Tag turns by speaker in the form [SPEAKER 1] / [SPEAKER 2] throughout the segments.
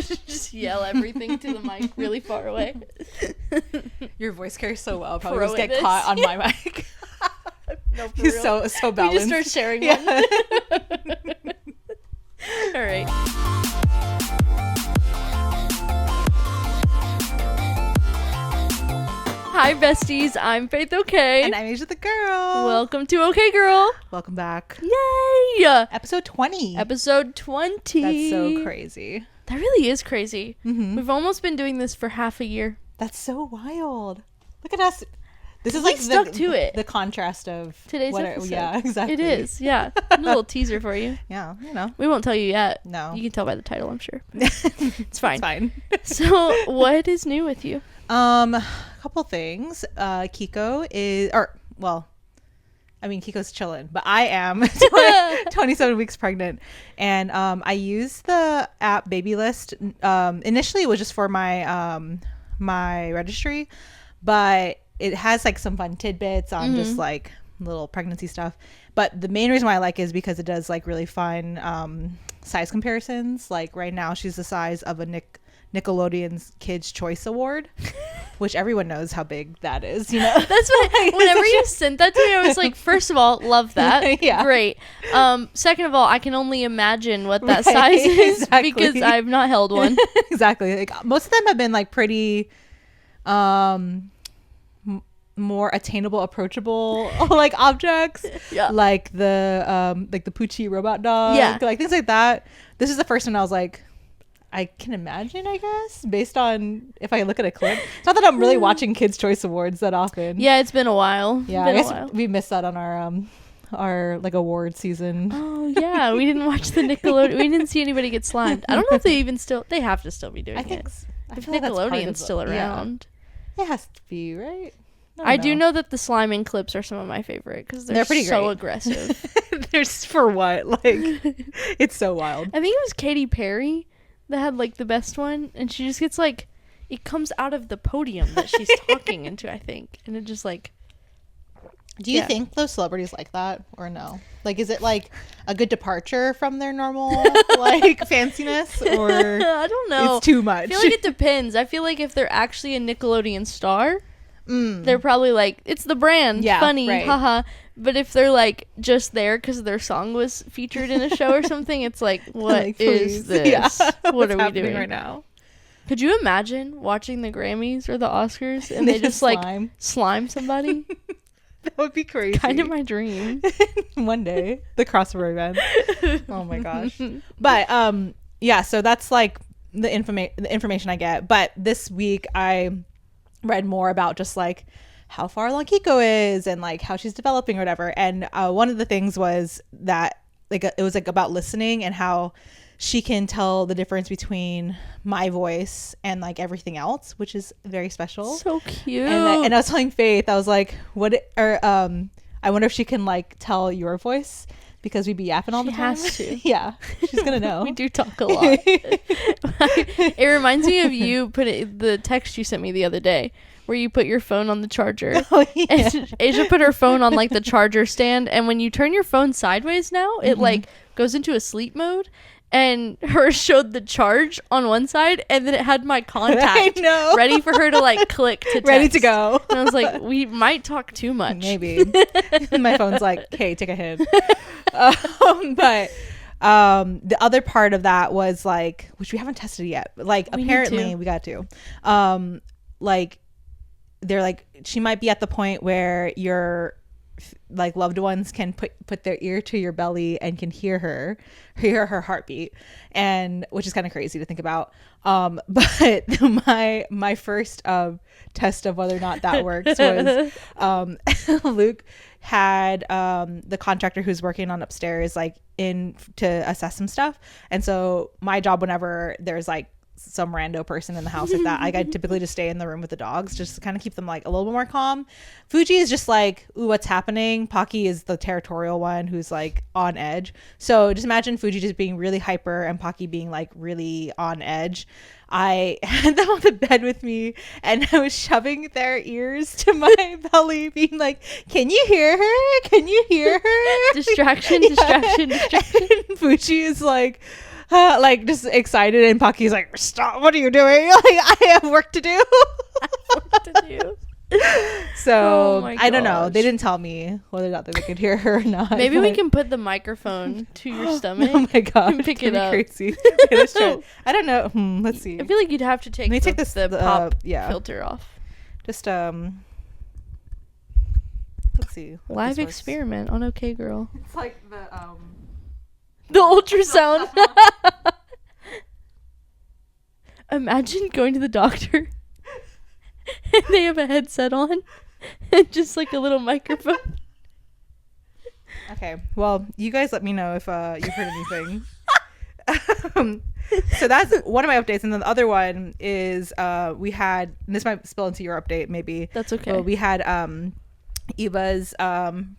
[SPEAKER 1] Just yell everything to the mic really far away.
[SPEAKER 2] Your voice carries so well. Probably
[SPEAKER 1] Pro
[SPEAKER 2] just get
[SPEAKER 1] this.
[SPEAKER 2] caught on my mic.
[SPEAKER 1] No, for
[SPEAKER 2] He's
[SPEAKER 1] real.
[SPEAKER 2] so
[SPEAKER 1] We
[SPEAKER 2] balanced.
[SPEAKER 1] just start sharing
[SPEAKER 2] Yeah.
[SPEAKER 1] one. All right. Hi, besties. I'm Faith Okay.
[SPEAKER 2] And I'm Asia the girl.
[SPEAKER 1] Welcome to Okay Girl.
[SPEAKER 2] Welcome back.
[SPEAKER 1] Yay!
[SPEAKER 2] Episode 20.
[SPEAKER 1] Episode 20.
[SPEAKER 2] That's so crazy.
[SPEAKER 1] That really is crazy.
[SPEAKER 2] Mm-hmm.
[SPEAKER 1] We've almost been doing this for half a year.
[SPEAKER 2] That's so wild. Look at us. This is
[SPEAKER 1] We
[SPEAKER 2] like
[SPEAKER 1] stuck to it.
[SPEAKER 2] The contrast of
[SPEAKER 1] Today's episode.
[SPEAKER 2] Yeah, exactly.
[SPEAKER 1] It is, yeah. A little teaser for you.
[SPEAKER 2] Yeah, you know.
[SPEAKER 1] We won't tell you yet.
[SPEAKER 2] No.
[SPEAKER 1] You can tell by the title, I'm sure. It's fine.
[SPEAKER 2] It's fine.
[SPEAKER 1] So, what is new with you?
[SPEAKER 2] A couple things. Kiko is, Kiko's chilling, but I am 27 weeks pregnant, and I use the app Baby List. Initially, it was just for my my registry, but it has like some fun tidbits on just like little pregnancy stuff. But the main reason why I like it is because it does like really fun size comparisons. Like right now, she's the size of a Nickelodeon's Kids' Choice Award, which everyone knows how big that is, you know.
[SPEAKER 1] That's what whenever you sent that to me, I was like, first of all, love that.
[SPEAKER 2] Yeah.
[SPEAKER 1] Great. Second of all, I can only imagine what that
[SPEAKER 2] Right,
[SPEAKER 1] size is
[SPEAKER 2] exactly.
[SPEAKER 1] because I've not held one.
[SPEAKER 2] Exactly. Like most of them have been like pretty more attainable, approachable like objects.
[SPEAKER 1] Yeah.
[SPEAKER 2] Like the Poochie robot dog.
[SPEAKER 1] Yeah.
[SPEAKER 2] Like things like that. This is the first one I was like, I can imagine, I guess, based on if I look at a clip. It's not that I'm really watching Kids' Choice Awards that often.
[SPEAKER 1] Yeah, it's been a while.
[SPEAKER 2] Yeah, I guess we missed that on our like award season.
[SPEAKER 1] Oh yeah, we didn't watch the Nickelodeon. We didn't see anybody get slimed. I don't know if they even they have to still be doing
[SPEAKER 2] I think
[SPEAKER 1] it.
[SPEAKER 2] I
[SPEAKER 1] If
[SPEAKER 2] feel like that's part of
[SPEAKER 1] Nickelodeon's still around.
[SPEAKER 2] Yeah. It has to be, right?
[SPEAKER 1] I do know that the sliming clips are some of my favorite because they're
[SPEAKER 2] pretty
[SPEAKER 1] so
[SPEAKER 2] great.
[SPEAKER 1] aggressive.
[SPEAKER 2] There's for what? Like it's so wild.
[SPEAKER 1] I think it was Katy Perry that had like the best one, and she just gets like, it comes out of the podium that she's talking into, I think, and it just like.
[SPEAKER 2] Do you think those celebrities like that or no? Like, is it like a good departure from their normal like fanciness, or
[SPEAKER 1] I don't know.
[SPEAKER 2] It's too much.
[SPEAKER 1] I feel like it depends. I feel like if they're actually a Nickelodeon star, they're probably like, it's the brand, funny,
[SPEAKER 2] right.
[SPEAKER 1] haha. But if they're like just there because their song was featured in a show or something, it's like, what
[SPEAKER 2] Like,
[SPEAKER 1] is
[SPEAKER 2] please.
[SPEAKER 1] this?
[SPEAKER 2] Yeah.
[SPEAKER 1] What
[SPEAKER 2] What's
[SPEAKER 1] are we
[SPEAKER 2] happening
[SPEAKER 1] doing
[SPEAKER 2] right now?
[SPEAKER 1] Could you imagine watching the Grammys or the Oscars and
[SPEAKER 2] They
[SPEAKER 1] they just like slime somebody?
[SPEAKER 2] That would be crazy.
[SPEAKER 1] Kind of my dream.
[SPEAKER 2] One day, the crossover event. Oh my gosh. But yeah, so that's like the information I get. But this week I read more about just like how far along Kiko is and like how she's developing or whatever. And one of the things was that like it was like about listening and how she can tell the difference between my voice and like everything else, which is very special.
[SPEAKER 1] So cute.
[SPEAKER 2] And I was telling Faith, I was like, I wonder if she can like tell your voice because we'd be yapping all the time.
[SPEAKER 1] She has to.
[SPEAKER 2] Yeah, she's gonna know.
[SPEAKER 1] We do talk a lot. It reminds me of you the text you sent me the other day where you put your phone on the charger.
[SPEAKER 2] Oh, yeah.
[SPEAKER 1] And Asia put her phone on like the charger stand, and when you turn your phone sideways now, it like goes into a sleep mode. And hers showed the charge on one side, and then it had my contact ready for her to like click to text.
[SPEAKER 2] Ready to go.
[SPEAKER 1] And I was like, we might talk too much.
[SPEAKER 2] Maybe. My phone's like, hey, take a hit. But the other part of that was like, which we haven't tested yet, but like apparently we got to. Like they're like, she might be at the point where your like loved ones can put their ear to your belly and can hear her heartbeat, and which is kind of crazy to think about. But my first test of whether or not that works was Luke had the contractor who's working on upstairs like in to assess some stuff, and so my job whenever there's like some rando person in the house like that, like I typically just stay in the room with the dogs just to kind of keep them like a little bit more calm. Fuji is just like, ooh, what's happening? Pocky is the territorial one who's like on edge. So just imagine Fuji just being really hyper and Pocky being like really on edge. I had them on the bed with me and I was shoving their ears to my belly being like, can you hear her? Can you hear her?
[SPEAKER 1] Distraction.
[SPEAKER 2] And Fuji is like, like just excited, and Pocky's like, stop, what are you doing? Like, I have work to do. So I don't know, they didn't tell me whether or not they could hear her or not.
[SPEAKER 1] Maybe we can put the microphone to your stomach.
[SPEAKER 2] Oh my god,
[SPEAKER 1] and pick it up.
[SPEAKER 2] Crazy. I don't know. Let's see.
[SPEAKER 1] I feel like you'd have to take the pop filter off.
[SPEAKER 2] Just let's see.
[SPEAKER 1] Live experiment on OK Girl.
[SPEAKER 2] It's like
[SPEAKER 1] the ultrasound. Imagine going to the doctor and they have a headset on and just like a little microphone.
[SPEAKER 2] Okay, well, you guys let me know if you've heard anything. So that's one of my updates, and then the other one is we had, and this might spill into your update maybe.
[SPEAKER 1] That's okay.
[SPEAKER 2] Well, we had Eva's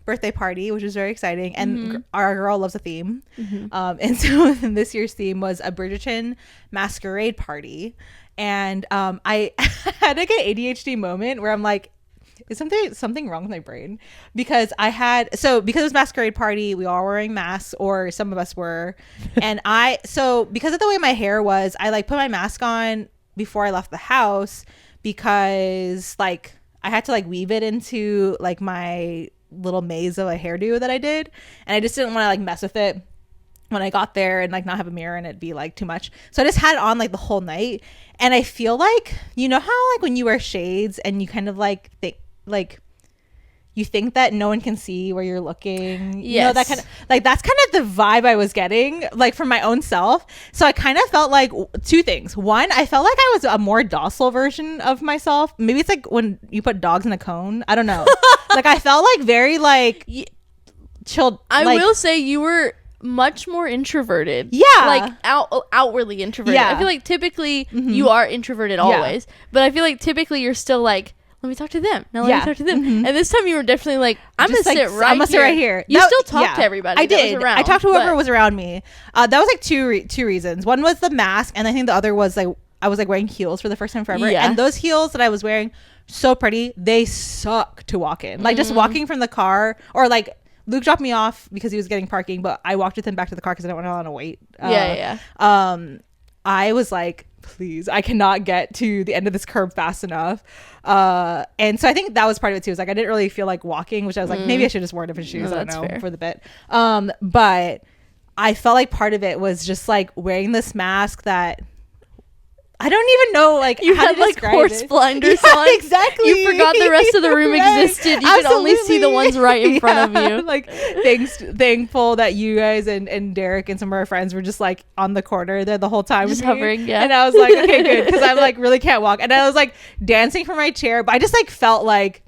[SPEAKER 2] birthday party, which was very exciting, and our girl loves a theme. And so this year's theme was a Bridgerton masquerade party, and I had like an ADHD moment where I'm like, is something wrong with my brain? Because because it was masquerade party, we all were wearing masks, or some of us were, and because of the way my hair was, I like put my mask on before I left the house, because like I had to like weave it into like my little maze of a hairdo that I did, and I just didn't want to like mess with it when I got there and like not have a mirror and it'd be like too much. So I just had it on like the whole night, and I feel like, you know how like when you wear shades and you kind of like think that no one can see where you're looking.
[SPEAKER 1] Yes.
[SPEAKER 2] You know, that kind of like, that's kind of the vibe I was getting like from my own self. So I kind of felt like two things. One, I felt like I was a more docile version of myself. Maybe it's like when you put dogs in a cone. I don't know. Like I felt like very like chilled.
[SPEAKER 1] I will say you were much more introverted.
[SPEAKER 2] Yeah.
[SPEAKER 1] Like outwardly introverted.
[SPEAKER 2] Yeah.
[SPEAKER 1] I feel like typically you are introverted always. But I feel like typically you're still like, let me talk to them. Now let me talk to them. And this time you were definitely like, I'm going to sit right here. You still talked to everybody.
[SPEAKER 2] I did.
[SPEAKER 1] Was around,
[SPEAKER 2] I talked to whoever was around me. That was like two reasons. One was the mask, and I think the other was like I was like wearing heels for the first time forever. Yeah. And those heels that I was wearing, so pretty, they suck to walk in. Like just walking from the car, or like Luke dropped me off because he was getting parking, but I walked with him back to the car because I didn't want to wait. I was like, please, I cannot get to the end of this curb fast enough. And so I think that was part of it too. It was like I didn't really feel like walking, which I was like, maybe I should just wear different shoes. I don't know, fair. For the bit. But I felt like part of it was just like wearing this mask that I don't even know, like,
[SPEAKER 1] you had like horse blinders on.
[SPEAKER 2] Exactly.
[SPEAKER 1] You forgot the rest of the room existed. You could only see the ones right in front of you.
[SPEAKER 2] Like, thankful that you guys and Derek and some of our friends were just like on the corner there the whole time,
[SPEAKER 1] just hovering. Yeah.
[SPEAKER 2] And I was like, okay, good, because I'm like really can't walk, and I was like dancing from my chair, but I just like felt like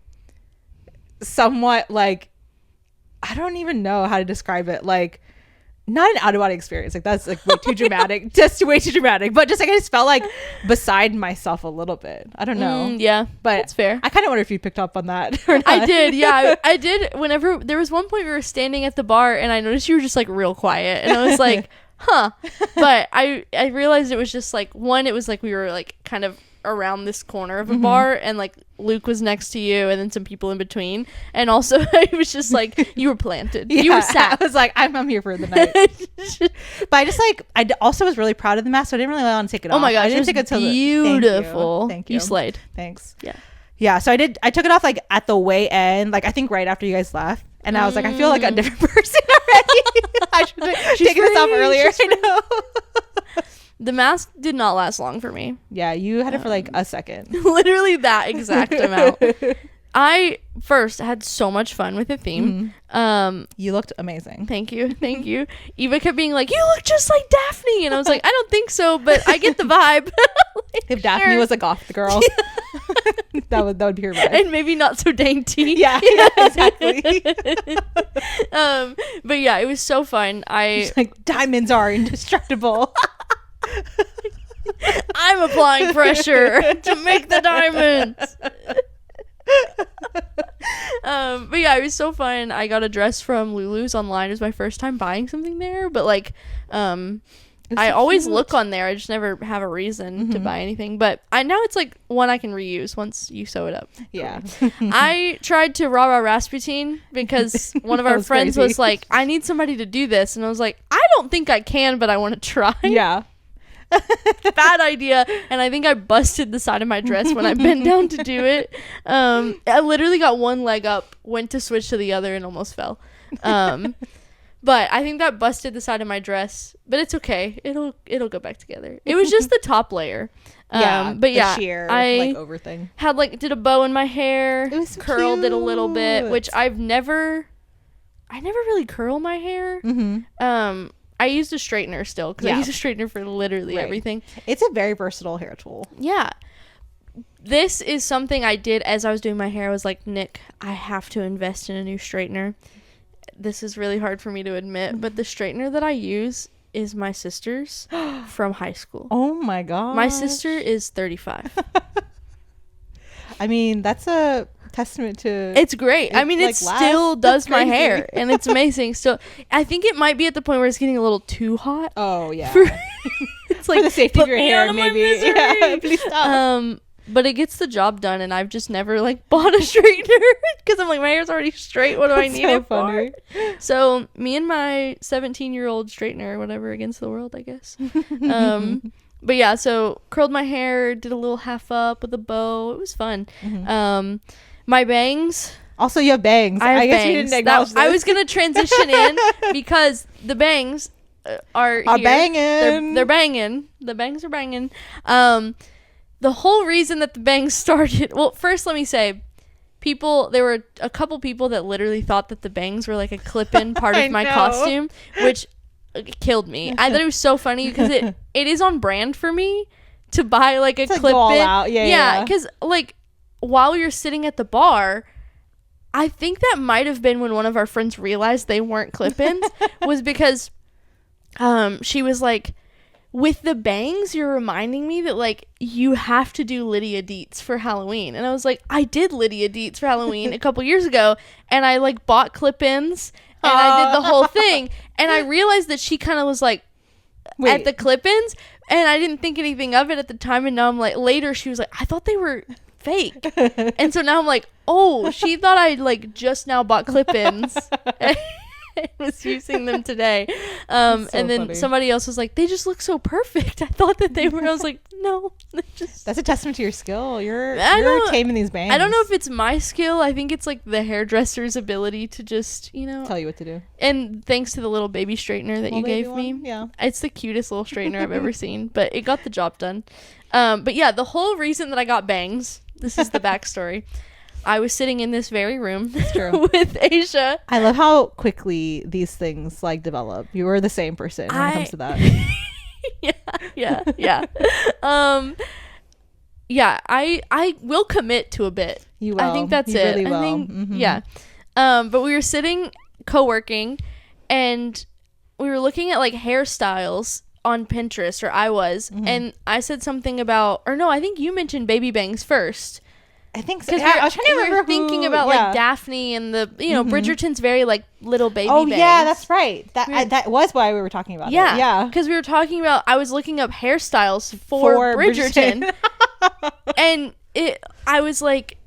[SPEAKER 2] somewhat like, I don't even know how to describe it, like not an out-of-body experience, like that's like way too dramatic, just way too dramatic, but just like I just felt like beside myself a little bit. I don't know.
[SPEAKER 1] Yeah,
[SPEAKER 2] but
[SPEAKER 1] that's fair.
[SPEAKER 2] I kind of wonder if you picked up on that or not.
[SPEAKER 1] I did. Yeah, I did. Whenever there was one point we were standing at the bar and I noticed you were just like real quiet, and I was like, huh. But I realized it was just like, one, it was like we were like kind of around this corner of a bar, and like Luke was next to you and then some people in between, and also it was just like you were planted. You were sat.
[SPEAKER 2] I was like, I'm here for the night. But I just like, also was really proud of the mask, so I didn't really want to take it off.
[SPEAKER 1] Oh my gosh,
[SPEAKER 2] I didn't take it till
[SPEAKER 1] beautiful.
[SPEAKER 2] Thank you.
[SPEAKER 1] You slayed.
[SPEAKER 2] Thanks.
[SPEAKER 1] Yeah,
[SPEAKER 2] so I took it off like at the way end, like I think right after you guys left, and I was like, I feel like a different person already. I should have taken this off earlier. I know.
[SPEAKER 1] The mask did not last long for me.
[SPEAKER 2] Yeah, you had it for like a second.
[SPEAKER 1] Literally that exact amount. I first had so much fun with the theme.
[SPEAKER 2] You looked amazing.
[SPEAKER 1] Thank you. Eva kept being like, you look just like Daphne, and I was like, I don't think so, but I get the vibe.
[SPEAKER 2] Like, if Daphne was a goth girl, that would be her vibe,
[SPEAKER 1] and maybe not so dainty.
[SPEAKER 2] Yeah, exactly.
[SPEAKER 1] But yeah, it was so fun.
[SPEAKER 2] She's like, diamonds are indestructible.
[SPEAKER 1] I'm applying pressure to make the diamonds. But yeah, it was so fun. I got a dress from Lulu's online. It was my first time buying something there, but like I always look on there. I just never have a reason to buy anything. But I know it's like one I can reuse once you sew it up.
[SPEAKER 2] Yeah.
[SPEAKER 1] I tried to rah-rah Rasputin because one of our friends was like, I need somebody to do this. And I was like, I don't think I can, but I want to try.
[SPEAKER 2] Yeah.
[SPEAKER 1] Bad idea. And I think I busted the side of my dress when I bent down to do it. I literally got one leg up, went to switch to the other, and almost fell. But I think that busted the side of my dress, but it's okay. It'll go back together. It was just the top layer. But yeah,
[SPEAKER 2] sheer,
[SPEAKER 1] I
[SPEAKER 2] like over thing.
[SPEAKER 1] had like did a bow in my hair.
[SPEAKER 2] It was
[SPEAKER 1] curled
[SPEAKER 2] cute.
[SPEAKER 1] it a little bit, which I never really curl my hair. I used a straightener still because I use a straightener for literally everything.
[SPEAKER 2] It's a very versatile hair tool.
[SPEAKER 1] Yeah. This is something I did as I was doing my hair. I was like, Nick, I have to invest in a new straightener. This is really hard for me to admit, but the straightener that I use is my sister's from high school.
[SPEAKER 2] Oh my god.
[SPEAKER 1] My sister is 35.
[SPEAKER 2] I mean, that's a testament to...
[SPEAKER 1] It's great. I mean, like, it still does my hair, and it's amazing. So I think it might be at the point where it's getting a little too hot.
[SPEAKER 2] Oh, yeah.
[SPEAKER 1] It's like,
[SPEAKER 2] for the safety of your hair, maybe. Yeah, please stop.
[SPEAKER 1] But it gets the job done, and I've just never like bought a straightener because I'm like, my hair's already straight. What do I need it for? So me and my 17-year-old straightener or whatever against the world, I guess. But yeah, so curled my hair, did a little half up with a bow. It was fun. My bangs.
[SPEAKER 2] Also, you have bangs. I guess you didn't acknowledge this.
[SPEAKER 1] I was gonna transition in because the bangs are here.
[SPEAKER 2] Banging.
[SPEAKER 1] They're banging. The bangs are banging. The whole reason that the bangs started, well, first let me say, there were a couple people that literally thought that the bangs were like a clip-in part of my costume, which killed me. I thought it was so funny because it is on brand for me to buy like a clip-in. Yeah, because like while you're sitting at the bar, I think that might have been when one of our friends realized they weren't clip-ins, was because she was like, with the bangs, you're reminding me that, like, you have to do Lydia Dietz for Halloween. And I was like, I did Lydia Dietz for Halloween a couple years ago. And I, like, bought clip-ins. And I did the whole thing. And I realized that she kind of was, like, at the clip-ins. And I didn't think anything of it at the time. And now I'm like, later she was like, I thought they were fake. And so now I'm like, oh, she thought I, like, just now bought clip-ins. I was using them today. And then funny. Somebody else was like, they just look so perfect. I thought that they were. I was like, no.
[SPEAKER 2] That's a testament to your skill. You're taming these bangs.
[SPEAKER 1] I don't know if it's my skill. I think it's like the hairdresser's ability to just,
[SPEAKER 2] tell you what to do.
[SPEAKER 1] And thanks to the little baby straightener that you gave me.
[SPEAKER 2] Yeah.
[SPEAKER 1] It's the cutest little straightener I've ever seen. But it got the job done. But yeah, the whole reason that I got bangs, this is the backstory. I was sitting in this very room with Asia.
[SPEAKER 2] I love how quickly these things like develop. You are the same person when it comes to that.
[SPEAKER 1] Yeah. I will commit to a bit.
[SPEAKER 2] You will.
[SPEAKER 1] I think that's it.
[SPEAKER 2] Really will.
[SPEAKER 1] I think, yeah. But we were sitting co-working, and we were looking at like hairstyles on Pinterest, or I was, and I said something about, or no, I think you mentioned baby bangs first.
[SPEAKER 2] I think so.
[SPEAKER 1] Because I was trying to remember thinking about like Daphne and the Bridgerton's very like little baby bangs.
[SPEAKER 2] Yeah, that's right. That was why we were talking about it. Yeah,
[SPEAKER 1] because we were talking about, I was looking up hairstyles for Bridgerton. And I was like,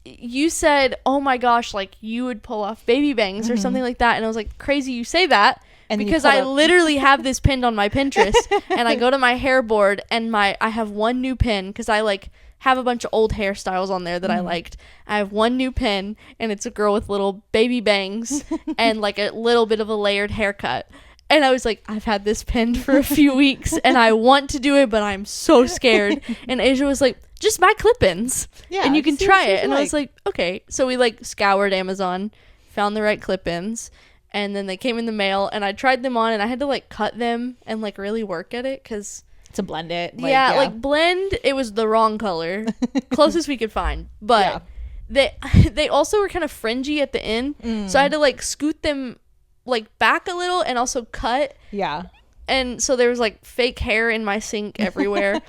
[SPEAKER 1] you said, oh my gosh, like you would pull off baby bangs or something like that, and I was like, crazy you say that. And because I literally have this pinned on my Pinterest, and I go to my hair board, and I have one new pin because I like have a bunch of old hairstyles on there that I liked. I have one new pin, and it's a girl with little baby bangs and like a little bit of a layered haircut. And I was like, I've had this pinned for a few weeks, and I want to do it, but I'm so scared. And Asia was like, just buy clip-ins, and you can try it. And I was like, okay. So we like scoured Amazon, found the right clip-ins, and then they came in the mail, and I tried them on, and I had to like cut them and like really work at it because
[SPEAKER 2] to blend it.
[SPEAKER 1] Like blend, it was the wrong color. Closest we could find. But they also were kind of fringy at the end. So I had to like scoot them like back a little and also cut.
[SPEAKER 2] Yeah.
[SPEAKER 1] And so there was like fake hair in my sink everywhere.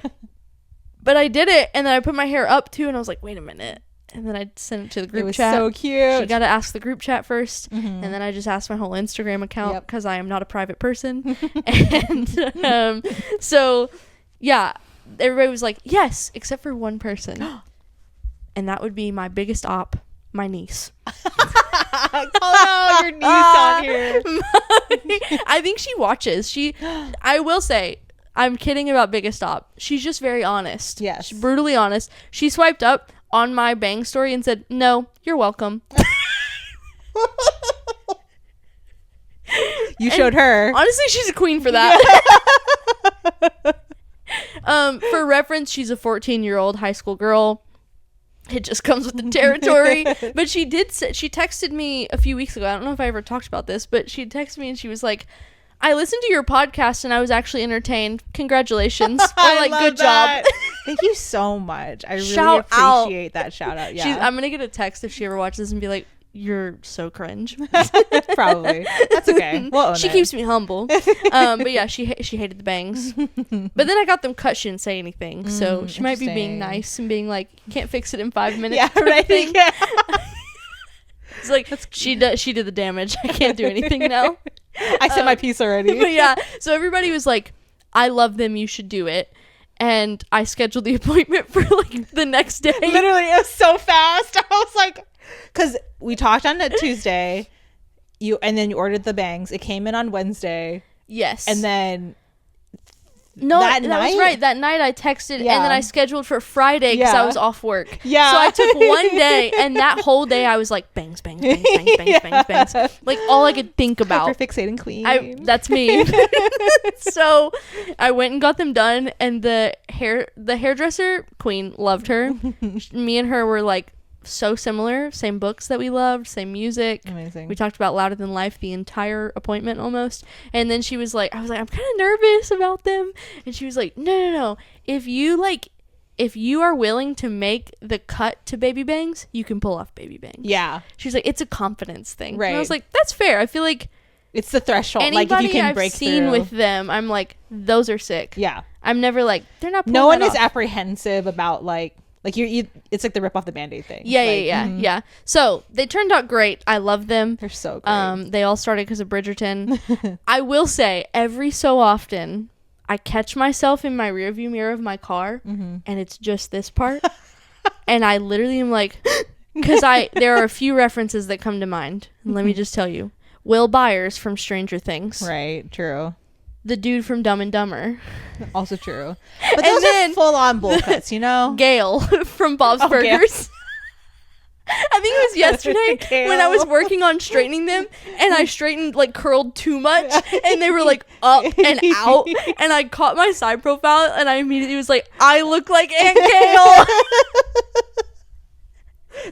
[SPEAKER 1] But I did it, and then I put my hair up too, and I was like, wait a minute. and then I sent it to the group
[SPEAKER 2] it was
[SPEAKER 1] chat.
[SPEAKER 2] so cute.
[SPEAKER 1] She got to ask the group chat first, and then I just asked my whole Instagram account because I am not a private person. And so, yeah, everybody was like, yes, except for one person. And that would be my biggest op, my niece.
[SPEAKER 2] Oh no, your niece on here.
[SPEAKER 1] I think she watches. I will say, I'm kidding about biggest op. She's just very honest.
[SPEAKER 2] Yes.
[SPEAKER 1] She's brutally honest. She swiped up on my bang story and said, no, you're welcome.
[SPEAKER 2] You showed her.
[SPEAKER 1] Honestly, she's a queen for that. For reference, she's a 14-year-old high school girl. It just comes with the territory. But she texted me a few weeks ago. I don't know if I ever talked about this, but she texted me and she was like, I listened to your podcast and I was actually entertained. Congratulations. Or like, good job.
[SPEAKER 2] Thank you so much. I really
[SPEAKER 1] Shout
[SPEAKER 2] appreciate that shout out. Yeah.
[SPEAKER 1] I'm going to get a text if she ever watches this and be like, you're so cringe.
[SPEAKER 2] Probably. That's okay. We'll own
[SPEAKER 1] she
[SPEAKER 2] it.
[SPEAKER 1] keeps me humble. But yeah, she hated the bangs. But then I got them cut. She didn't say anything. So she might be being nice and being like, can't fix it in 5 minutes.
[SPEAKER 2] Yeah, right. Yeah.
[SPEAKER 1] It's like, she did the damage. I can't do anything now.
[SPEAKER 2] I said my piece already.
[SPEAKER 1] But yeah, so everybody was like, I love them, you should do it. And I scheduled the appointment for like the next day.
[SPEAKER 2] Literally, it was so fast. I was like, because we talked on a Tuesday, and then you ordered the bangs. It came in on Wednesday.
[SPEAKER 1] Yes.
[SPEAKER 2] And then
[SPEAKER 1] that was right. That night I texted and then I scheduled for Friday because I was off work.
[SPEAKER 2] Yeah.
[SPEAKER 1] So I took one day and that whole day I was like bangs, bangs, bangs, bangs, bangs, bangs, bangs. Like all I could think about.
[SPEAKER 2] Hyperfixating queen.
[SPEAKER 1] That's me. So I went and got them done and the hairdresser queen loved her. Me and her were like so similar, same books that we loved, same music.
[SPEAKER 2] Amazing.
[SPEAKER 1] We talked about Louder Than Life the entire appointment almost. And then she was like, I was like, I'm kind of nervous about them. And she was like, no. If you are willing to make the cut to baby bangs, you can pull off baby bangs.
[SPEAKER 2] Yeah.
[SPEAKER 1] She's like, it's a confidence thing.
[SPEAKER 2] Right.
[SPEAKER 1] And I was like, that's fair. I feel like
[SPEAKER 2] it's the threshold.
[SPEAKER 1] Anybody
[SPEAKER 2] like if you can
[SPEAKER 1] I've
[SPEAKER 2] break
[SPEAKER 1] seen
[SPEAKER 2] through
[SPEAKER 1] with them, I'm like, those are sick.
[SPEAKER 2] Yeah.
[SPEAKER 1] I'm never like, they're not pulling
[SPEAKER 2] no one
[SPEAKER 1] that
[SPEAKER 2] is
[SPEAKER 1] off.
[SPEAKER 2] apprehensive about like you it's like the rip off the band-aid thing.
[SPEAKER 1] Yeah. So they turned out great. I love them.
[SPEAKER 2] They're so great.
[SPEAKER 1] They all started because of Bridgerton. I will say every so often I catch myself in my rearview mirror of my car and it's just this part. And I literally am like, because there are a few references that come to mind. And let me just tell you. Will Byers from Stranger Things.
[SPEAKER 2] Right, true.
[SPEAKER 1] The dude from Dumb and Dumber.
[SPEAKER 2] Also true. But those are full-on bowl cuts, you know?
[SPEAKER 1] Gail from Bob's Burgers. I think it was yesterday when I was working on straightening them and I straightened like curled too much and they were like up and out and I caught my side profile and I immediately was like, I look like Aunt Gail.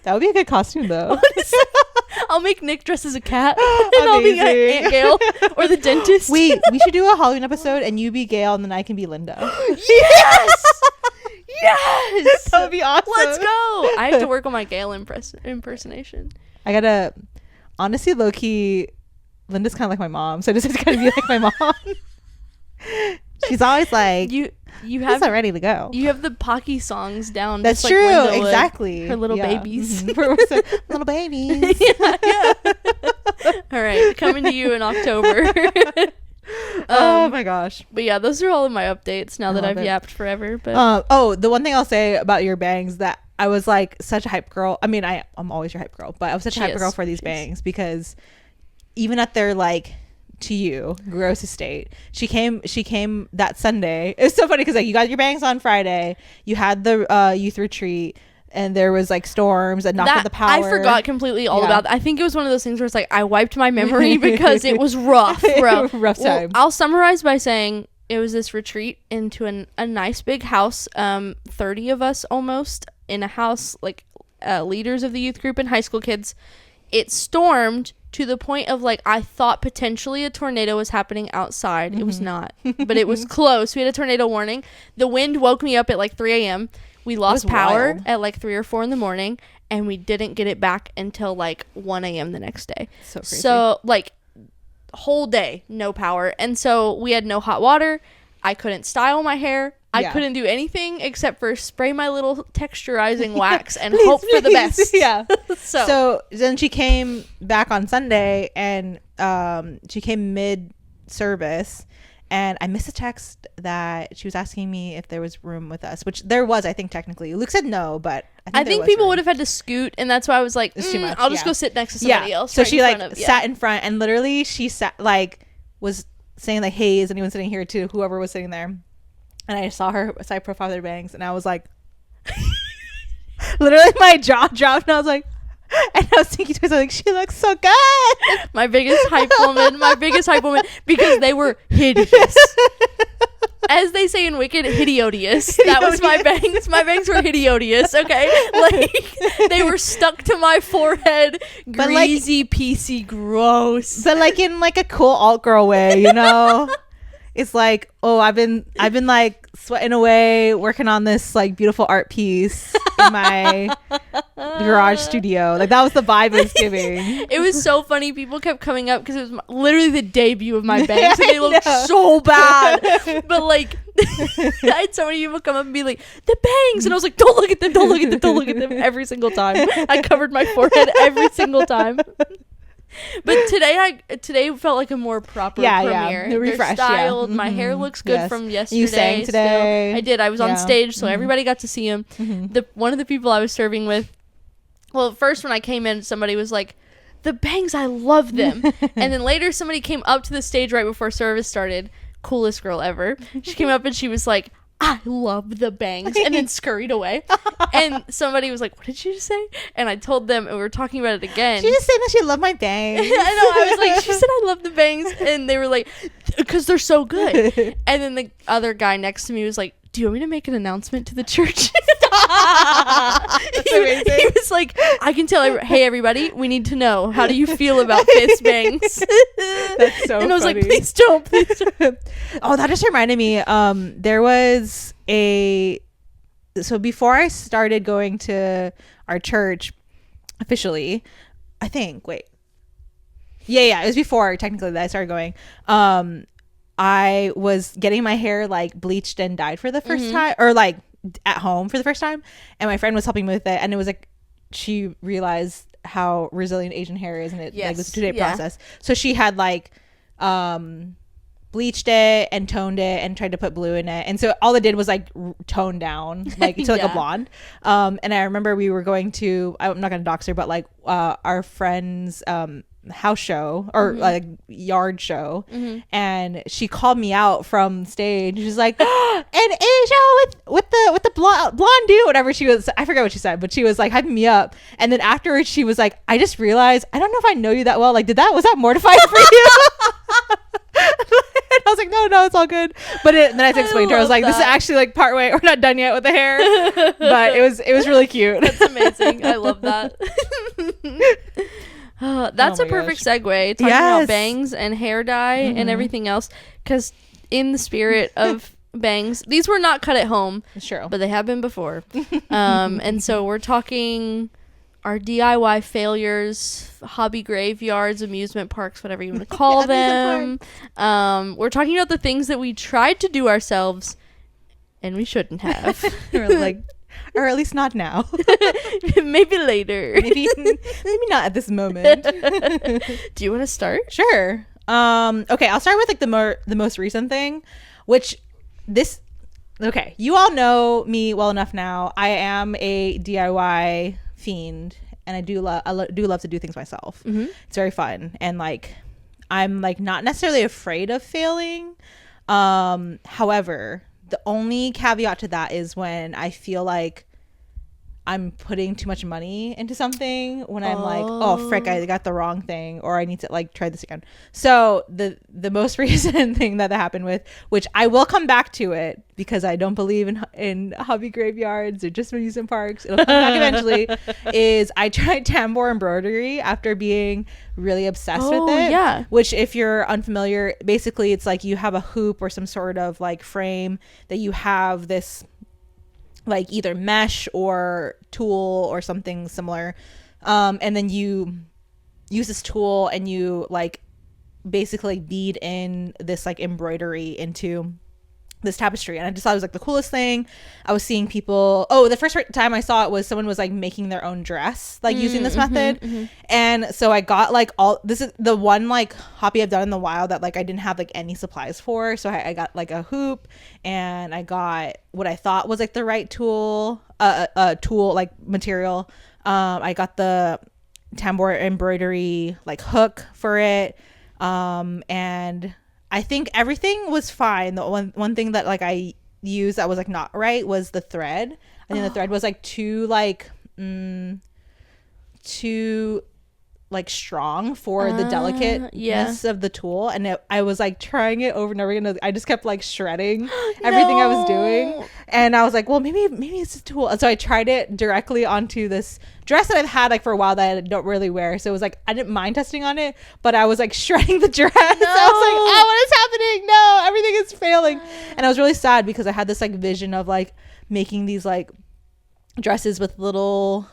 [SPEAKER 2] That would be a good costume though.
[SPEAKER 1] I'll make Nick dress as a cat and I'll be Aunt Gail or the dentist.
[SPEAKER 2] We should do a Halloween episode and you be Gail and then I can be Linda.
[SPEAKER 1] Yes! Yes!
[SPEAKER 2] That would be awesome.
[SPEAKER 1] Let's go. I have to work on my Gail impersonation.
[SPEAKER 2] I gotta, honestly, low-key, Linda's kind of like my mom, so I just have to kind of be like my mom. She's always like,
[SPEAKER 1] you have
[SPEAKER 2] not ready to go.
[SPEAKER 1] You have the Pocky songs down.
[SPEAKER 2] That's
[SPEAKER 1] just
[SPEAKER 2] true.
[SPEAKER 1] Like
[SPEAKER 2] exactly.
[SPEAKER 1] Her little babies.
[SPEAKER 2] Little babies.
[SPEAKER 1] Yeah. All right, coming to you in October.
[SPEAKER 2] Oh my gosh.
[SPEAKER 1] But yeah, those are all of my updates now that I've yapped forever. But
[SPEAKER 2] the one thing I'll say about your bangs that I was like such a hype girl. I mean, I'm always your hype girl, but I was such a hype girl for these bangs because even at their like, to you, gross estate, she came that Sunday. It was so funny because like you got your bangs on Friday, you had the youth retreat, and there was like storms that knocked out the power.
[SPEAKER 1] I forgot completely all about that. I think it was one of those things where it's like I wiped my memory because it was rough, bro.
[SPEAKER 2] Rough time.
[SPEAKER 1] I'll summarize by saying it was this retreat into a nice big house, 30 of us almost in a house, like leaders of the youth group and high school kids. It stormed to the point of like I thought potentially a tornado was happening outside. It was not, but it was close. We had a tornado warning. The wind woke me up at like 3 a.m. We lost power at like 3 or 4 in the morning, and we didn't get it back until like 1 a.m. the next day.
[SPEAKER 2] So crazy.
[SPEAKER 1] So like whole day no power, and so we had no hot water. I couldn't style my hair. I couldn't do anything except for spray my little texturizing wax and hope for the best.
[SPEAKER 2] Yeah. So then she came back on Sunday, and she came mid service, and I missed a text that she was asking me if there was room with us, which there was, I think, technically. Luke said no, but
[SPEAKER 1] I think people would have had to scoot, and that's why I was like, it's too much. I'll just go sit next to somebody else.
[SPEAKER 2] So she sat in front, and literally she sat was saying like, hey, is anyone sitting here too? Whoever was sitting there. And I saw her side profile their bangs, and I was like, literally my jaw dropped, and I was like, and I was thinking to myself, like, she looks so good.
[SPEAKER 1] My biggest hype woman, because they were hideous. As they say in Wicked, hideous. That was my bangs. My bangs were hideous, okay? Like, they were stuck to my forehead, greasy, piecey, gross.
[SPEAKER 2] But like in like a cool alt girl way, you know? It's like, oh, I've been like sweating away working on this like beautiful art piece in my garage studio. Like that was the vibe it was giving.
[SPEAKER 1] It was so funny. People kept coming up because it was literally the debut of my bangs, and they looked so bad. But like, I had so many people come up and be like, the bangs, and I was like, don't look at them, don't look at them, don't look at them, every single time. I covered my forehead every single time. But today felt like a more proper premiere.
[SPEAKER 2] The refresh,
[SPEAKER 1] they're styled. My hair looks good from yesterday. You sang
[SPEAKER 2] today.
[SPEAKER 1] Still. I did. I was on stage, so everybody got to see him. One of the people I was serving with, well, first when I came in, somebody was like, the bangs, I love them. And then later somebody came up to the stage right before service started. Coolest girl ever. She came up and she was like, I love the bangs, and then scurried away. And somebody was like, what did she just say? And I told them, and we were talking about it again.
[SPEAKER 2] She just said that she loved my bangs.
[SPEAKER 1] I know. I was like, she said I love the bangs, and they were like, because they're so good. And then the other guy next to me was like, do you want me to make an announcement to the church?
[SPEAKER 2] That's amazing.
[SPEAKER 1] He was like, I can tell, hey everybody, we need to know, how do you feel about Fifth bangs?
[SPEAKER 2] That's so
[SPEAKER 1] and I was
[SPEAKER 2] funny.
[SPEAKER 1] like, please don't.
[SPEAKER 2] Oh, that just reminded me, there was so before I started going to our church officially, I think, it was before technically that I started going. I was getting my hair like bleached and dyed for the first time, or like at home for the first time, and my friend was helping me with it, and it was like she realized how resilient Asian hair is, and it like was a 2-day process. So she had like bleached it and toned it and tried to put blue in it, and so all it did was like tone down like to like a blonde. And I remember we were going to, I'm not gonna dox her, but like our friend's house show or like yard show, and she called me out from stage. She's like, oh, and Asia with the blonde dude, whatever she was, I forget what she said, but she was like hyping me up. And then afterwards she was like, I just realized I don't know if I know you that well, like was that mortifying for you? And I was like, no, it's all good. But then I had to explain to her, I was like, this is actually like part way, we're not done yet with the hair. But it was really cute.
[SPEAKER 1] That's amazing. I love that. That's a perfect segue, talking about bangs and hair dye and everything else, because in the spirit of bangs, these were not cut at home.
[SPEAKER 2] It's true,
[SPEAKER 1] but they have been before. And so we're talking our DIY failures, hobby graveyards, amusement parks, whatever you want to call them. We're talking about the things that we tried to do ourselves and we shouldn't have.
[SPEAKER 2] Or at least not now.
[SPEAKER 1] Maybe later.
[SPEAKER 2] Maybe not at this moment.
[SPEAKER 1] Do you want to start?
[SPEAKER 2] Sure. Okay, I'll start with like the most recent thing, which you all know me well enough now. I am a DIY fiend, and I do love to do things myself. It's very fun, and like I'm like not necessarily afraid of failing. However, the only caveat to that is when I feel like I'm putting too much money into something, when I'm like, oh frick, I got the wrong thing, or I need to like try this again. So the most recent thing that happened with, which I will come back to it because I don't believe in hobby graveyards or just amusement parks, it'll come back eventually, is I tried tambour embroidery after being really obsessed with it. Yeah. Which, if you're unfamiliar, basically it's like you have a hoop or some sort of like frame that you have this like either mesh or tool or something similar, and then you use this tool and you like basically bead in this like embroidery into this tapestry, and I just thought it was like the coolest thing. I was seeing people, the first time I saw it was someone was like making their own dress, like using this method. And so I got like this is the one like hobby I've done in the wild that like I didn't have like any supplies for. So I got like a hoop, and I got what I thought was like the right tool like material. I got the tambour embroidery like hook for it, and I think everything was fine. The one thing that like I used that was like not right was the thread. I think the thread was like too strong for the delicateness of the tool, and I was like trying it over and over again. I just kept like shredding everything I was doing, and I was like, well, maybe it's a tool. And so I tried it directly onto this dress that I've had like for a while that I don't really wear. So it was like I didn't mind testing on it, but I was like shredding the dress. I was like, oh, what is happening? No, everything is failing. And I was really sad because I had this like vision of like making these like dresses with little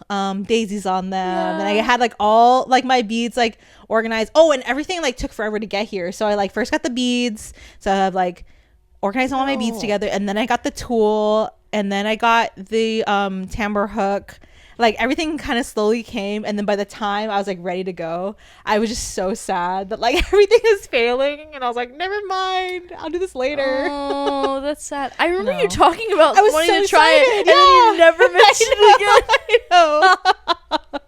[SPEAKER 2] daisies on them, and I had like all like my beads like organized. And everything like took forever to get here. So I like first got the beads, so I have like organized all my beads together, and then I got the tool, and then I got the tambour hook. Like everything kind of slowly came, and then by the time I was like ready to go, I was just so sad that like everything is failing, and I was like, never mind, I'll do this later.
[SPEAKER 1] Oh, that's sad. I remember you talking about
[SPEAKER 2] I was
[SPEAKER 1] wanting
[SPEAKER 2] so
[SPEAKER 1] to try
[SPEAKER 2] excited,
[SPEAKER 1] it, and then you never mentioned it again.
[SPEAKER 2] I know.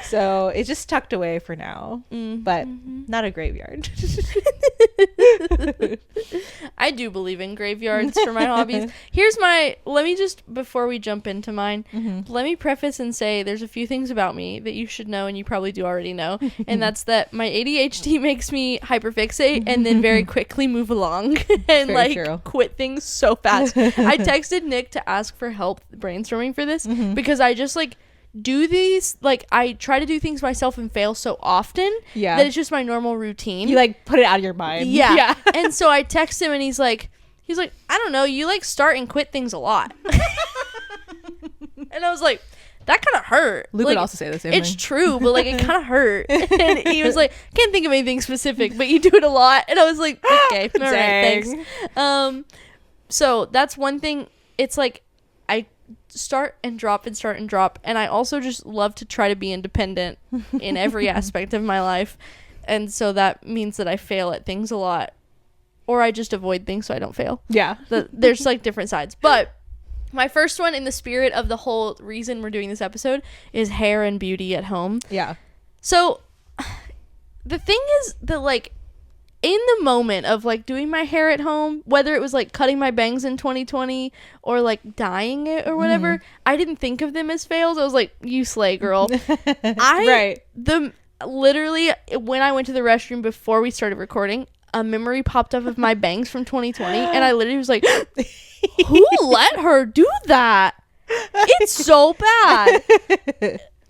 [SPEAKER 2] So it's just tucked away for now, but not a graveyard.
[SPEAKER 1] I do believe in graveyards for my hobbies. Let me just, before we jump into mine, let me preface and say there's a few things about me that you should know, and you probably do already know, and that's that my ADHD makes me hyperfixate and then very quickly move along and like true. Quit things so fast. I texted Nick to ask for help brainstorming for this because I just like do these, like I try to do things myself and fail so often that it's just my normal routine.
[SPEAKER 2] You like put it out of your mind.
[SPEAKER 1] Yeah. And so I text him, and he's like I don't know, you like start and quit things a lot. And I was like, that kind of hurt.
[SPEAKER 2] Luke
[SPEAKER 1] like,
[SPEAKER 2] would also say the same
[SPEAKER 1] it's
[SPEAKER 2] thing.
[SPEAKER 1] true, but like it kind of hurt. And he was like, can't think of anything specific, but you do it a lot. And I was like, okay, all right, thanks. So that's one thing. It's like I start and drop, and I also just love to try to be independent in every aspect of my life, and so that means that I fail at things a lot, or I just avoid things so I don't fail. There's like different sides. But my first one, in the spirit of the whole reason we're doing this episode, is hair and beauty at home. So the thing is that like in the moment of like doing my hair at home, whether it was like cutting my bangs in 2020 or like dyeing it or whatever, I didn't think of them as fails. I was like, you slay, girl. Literally when I went to the restroom before we started recording, a memory popped up of my bangs from 2020, and I literally was like, who let her do that? It's so bad.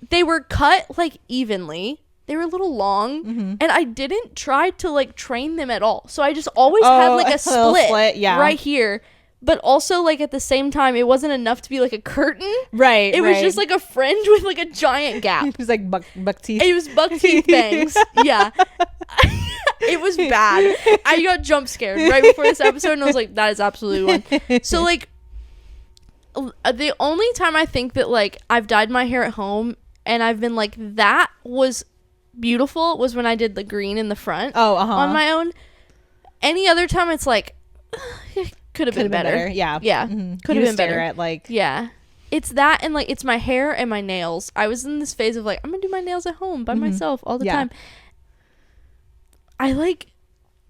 [SPEAKER 1] They were cut like evenly. They were a little long, and I didn't try to like train them at all. So I just always had like a split right here. But also like at the same time, it wasn't enough to be like a curtain. It was just like a fringe with like a giant gap.
[SPEAKER 2] It was like buck teeth.
[SPEAKER 1] It was buck teeth bangs. Yeah. It was bad. I got jump scared right before this episode, and I was like, that is absolutely one. So like the only time I think that like I've dyed my hair at home and I've been like, that was beautiful, was when I did the green in the front on my own. Any other time it's like could have been better.
[SPEAKER 2] Yeah
[SPEAKER 1] could have been better
[SPEAKER 2] at like
[SPEAKER 1] it's that, and like it's my hair and my nails. I was in this phase of like, I'm gonna do my nails at home by myself all the time. I like,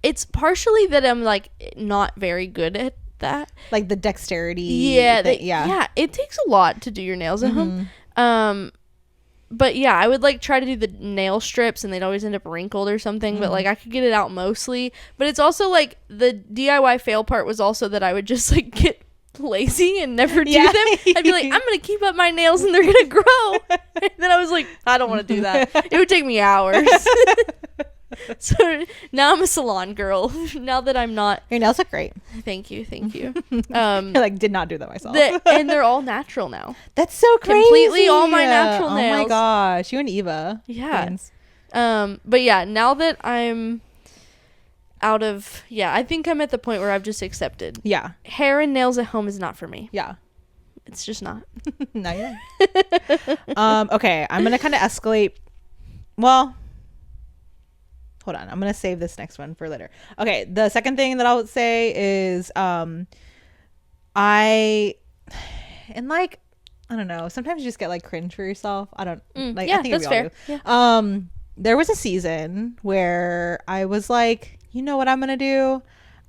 [SPEAKER 1] it's partially that I'm like not very good at that,
[SPEAKER 2] like the dexterity.
[SPEAKER 1] It takes a lot to do your nails at home. But yeah, I would like try to do the nail strips, and they'd always end up wrinkled or something, but like I could get it out mostly. But it's also like the DIY fail part was also that I would just like get lazy and never do them. I'd be like, I'm gonna keep up my nails and they're gonna grow. And then I was like, I don't want to do that. It would take me hours. So now I'm a salon girl. Now that I'm not.
[SPEAKER 2] Your nails look great.
[SPEAKER 1] Thank you.
[SPEAKER 2] I like did not do that myself.
[SPEAKER 1] And they're all natural now.
[SPEAKER 2] That's so crazy.
[SPEAKER 1] Completely all my natural nails.
[SPEAKER 2] Oh my gosh, you and Eva.
[SPEAKER 1] Yeah. But yeah, now that I'm I think I'm at the point where I've just accepted.
[SPEAKER 2] Yeah.
[SPEAKER 1] Hair and nails at home is not for me.
[SPEAKER 2] Yeah.
[SPEAKER 1] It's just not.
[SPEAKER 2] Not yet. Okay, I'm gonna kind of escalate. Well, hold on. I'm gonna save this next one for later. Okay, the second thing that I would say is I don't know. Sometimes you just get like cringe for yourself. I don't like.
[SPEAKER 1] Yeah,
[SPEAKER 2] I think
[SPEAKER 1] that's
[SPEAKER 2] we all
[SPEAKER 1] fair.
[SPEAKER 2] do.
[SPEAKER 1] Yeah.
[SPEAKER 2] There was a season where I was like, you know what I'm gonna do?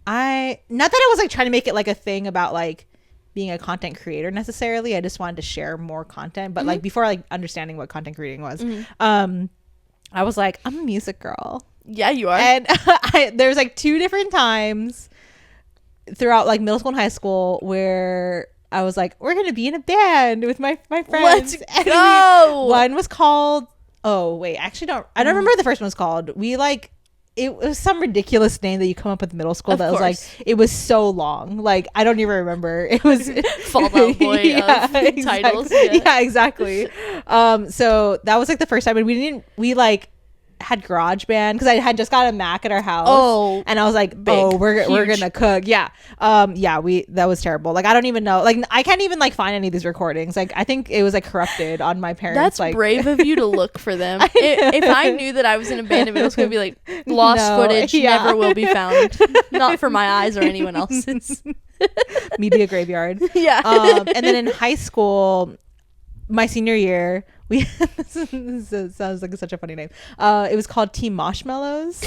[SPEAKER 2] Not that I was like trying to make it like a thing about like being a content creator necessarily. I just wanted to share more content, but like before like understanding what content creating was, I was like, I'm a music girl.
[SPEAKER 1] Yeah, you are.
[SPEAKER 2] And there's like 2 different times throughout like middle school and high school where I was like, we're gonna be in a band with my friends.
[SPEAKER 1] Let's go.
[SPEAKER 2] One was called, oh wait, actually I don't remember what the first one was called. We like, it was some ridiculous name that you come up with in middle school that was like, it was so long, like I don't even remember. It was
[SPEAKER 1] Fall Out Boy of
[SPEAKER 2] exactly.
[SPEAKER 1] titles.
[SPEAKER 2] Yeah, exactly. So that was like the first time, and we like had GarageBand because I had just got a Mac at our house. And I was like, we're gonna cook. That was terrible. Like I don't even know, like I can't even like find any of these recordings. Like I think it was like corrupted on my parents.
[SPEAKER 1] That's
[SPEAKER 2] like
[SPEAKER 1] brave of you to look for them. If I knew that I was in a band in middle school, I'd be like, lost footage never will be found. Not for my eyes or anyone else's.
[SPEAKER 2] Media graveyard.
[SPEAKER 1] Yeah.
[SPEAKER 2] And then in high school, my senior year, this sounds like such a funny name. It was called Team Marshmallows,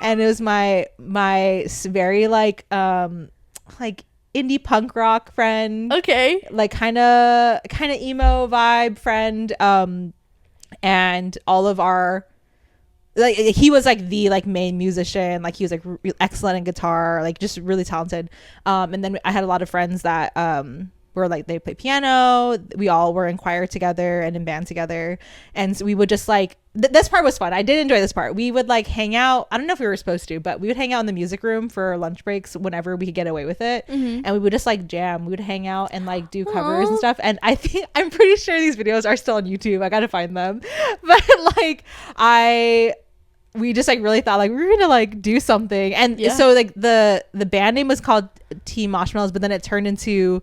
[SPEAKER 2] and it was my very like indie punk rock friend.
[SPEAKER 1] Okay.
[SPEAKER 2] Like kind of emo vibe friend. And all of our, like he was like the like main musician. Like he was like excellent in guitar, like just really talented. And then I had a lot of friends that were like, they play piano. We all were in choir together and in band together, and so we would just like this part was fun. I did enjoy this part. We would like hang out. I don't know if we were supposed to, but we would hang out in the music room for lunch breaks whenever we could get away with it. And we would just like jam. We would hang out and like do covers and stuff. And I'm pretty sure these videos are still on YouTube. I gotta find them. But like we just like really thought like we were gonna like do something. And so like the band name was called Team Marshmallows, but then it turned into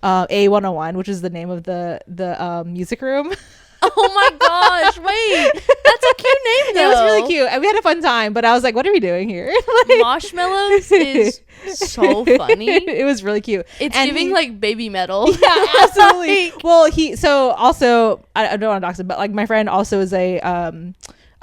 [SPEAKER 2] A101, which is the name of the music room.
[SPEAKER 1] Oh my gosh, wait, that's a cute name though.
[SPEAKER 2] It was really cute and we had a fun time, but I was like, what are we doing here? Like,
[SPEAKER 1] Marshmallows is so funny.
[SPEAKER 2] It was really cute.
[SPEAKER 1] It's giving like baby metal.
[SPEAKER 2] Yeah, absolutely. Well, so also I don't want to dox him, but like my friend also is a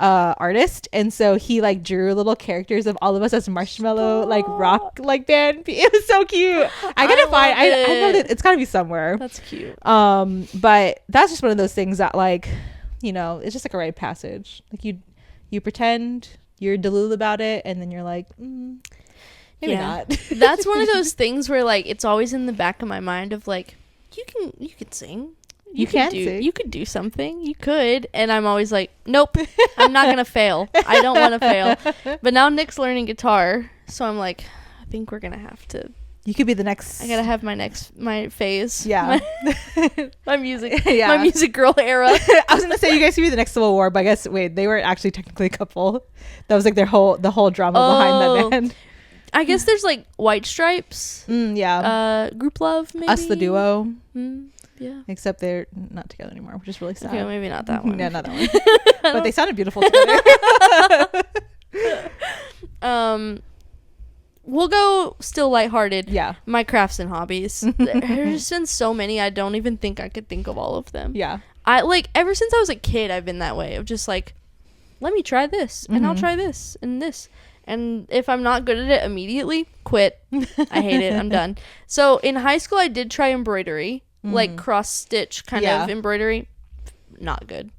[SPEAKER 2] artist, and so he like drew little characters of all of us as marshmallow like rock like band. It was so cute. I know that it's gotta be somewhere.
[SPEAKER 1] That's cute.
[SPEAKER 2] But that's just one of those things that like, you know, it's just like a rite of passage. Like you pretend you're delulu about it, and then you're like, maybe not.
[SPEAKER 1] That's one of those things where like it's always in the back of my mind of like, you can sing. You could do something. You could. And I'm always like, nope, I'm not going to fail. I don't want to fail. But now Nick's learning guitar. So I'm like, I think we're going to have to.
[SPEAKER 2] You could be the next.
[SPEAKER 1] I got to have my phase.
[SPEAKER 2] Yeah.
[SPEAKER 1] My music. Yeah. My music girl era.
[SPEAKER 2] I was going to say you guys could be the next Civil War, but I guess, wait, they were actually technically a couple. That was like the whole drama behind that band.
[SPEAKER 1] I guess there's like White Stripes. Group Love, maybe.
[SPEAKER 2] Us, the duo.
[SPEAKER 1] Yeah.
[SPEAKER 2] Except they're not together anymore, which is really sad.
[SPEAKER 1] Okay, maybe not that one.
[SPEAKER 2] Yeah, not that one. But they sounded beautiful together.
[SPEAKER 1] We'll go still lighthearted.
[SPEAKER 2] Yeah.
[SPEAKER 1] My crafts and hobbies. There's been so many, I don't even think I could think of all of them.
[SPEAKER 2] Yeah.
[SPEAKER 1] I like ever since I was a kid, I've been that way of just like, let me try this and I'll try this and this. And if I'm not good at it immediately, quit. I hate it. I'm done. So in high school, I did try embroidery. Like cross stitch kind of embroidery. Not good.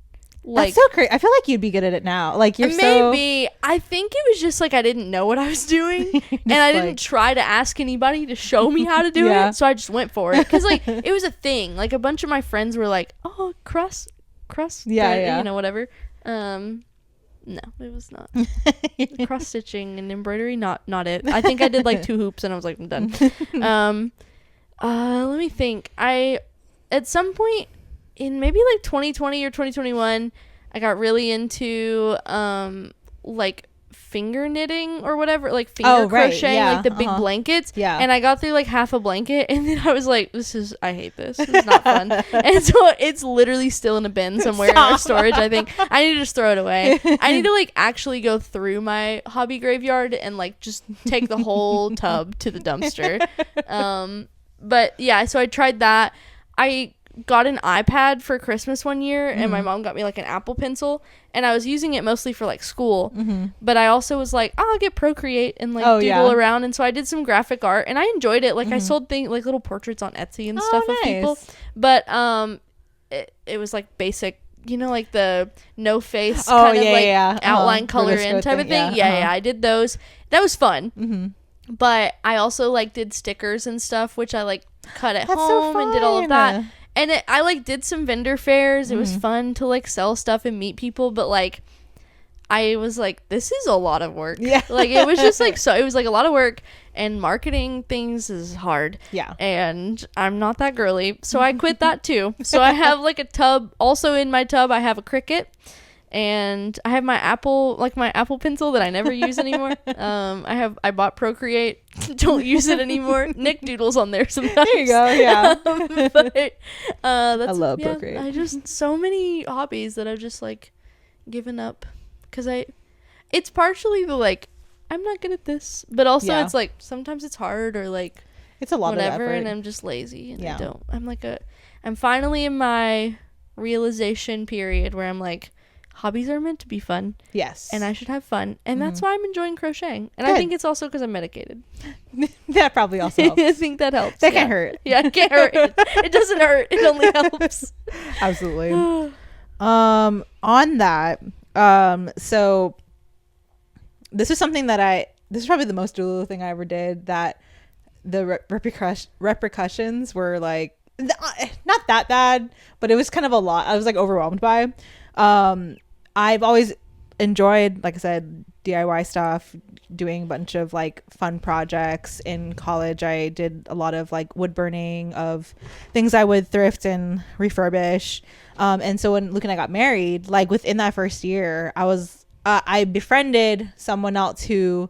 [SPEAKER 1] Like,
[SPEAKER 2] that's so crazy. I feel like you'd be good at it now. Like you're
[SPEAKER 1] maybe. I think it was just like I didn't know what I was doing, and I didn't try to ask anybody to show me how to do it. So I just went for it because like it was a thing. Like a bunch of my friends were like, "Oh, cross, you know, whatever." No, it was not. Cross stitching and embroidery, not it. I think I did like 2 hoops, and I was like, I'm done. Let me think. At some point in maybe like 2020 or 2021, I got really into like finger knitting or whatever, like finger crocheting, like the big blankets.
[SPEAKER 2] Yeah.
[SPEAKER 1] And I got through like half a blanket, and then I was like, I hate this. This is not fun. And so it's literally still in a bin somewhere in our storage. I think I need to just throw it away. I need to like actually go through my hobby graveyard and like just take the whole tub to the dumpster. But yeah, so I tried that. I got an iPad for Christmas one year, and my mom got me like an Apple Pencil, and I was using it mostly for like school, but I also was like, I'll get Procreate and like doodle around, and so I did some graphic art, and I enjoyed it. Like I sold things like little portraits on Etsy and stuff of people, but it was like basic, you know, like the no face kind of like outline color in type of thing. Yeah, I did those. That was fun. But I also like did stickers and stuff, which I like cut at home and did all of that. And I like did some vendor fairs. It was fun to like sell stuff and meet people, but like I was like, this is a lot of work. Yeah. Like it was just like, so it was like a lot of work, and marketing things is hard. Yeah. And I'm not that girly, so I quit that too. So I have like a tub. Also in my tub, I have a Cricut, and I have my Apple Pencil that I never use anymore. I bought Procreate. Don't use it anymore. Nick doodles on there sometimes. There you go. Yeah. But I love Procreate. I just so many hobbies that I've just like given up, because it's partially the like I'm not good at this, but also it's like sometimes it's hard, or like it's a lot whatever, of effort, and I'm just lazy, and I don't. I'm finally in my realization period where I'm like, hobbies are meant to be fun. Yes. And I should have fun. And that's why I'm enjoying crocheting. And I think it's also because I'm medicated.
[SPEAKER 2] That probably also helps.
[SPEAKER 1] I think that helps.
[SPEAKER 2] That can't hurt.
[SPEAKER 1] Yeah, it can't hurt. It doesn't hurt. It only helps.
[SPEAKER 2] Absolutely. On that, so this is something that this is probably the most delulu thing I ever did, that the repercussions were like, not that bad, but it was kind of a lot. I was like overwhelmed by. I've always enjoyed, like I said, DIY stuff, doing a bunch of like fun projects. In college, I did a lot of like wood burning of things I would thrift and refurbish. And so when Luke and I got married, like within that first year, I befriended someone else who,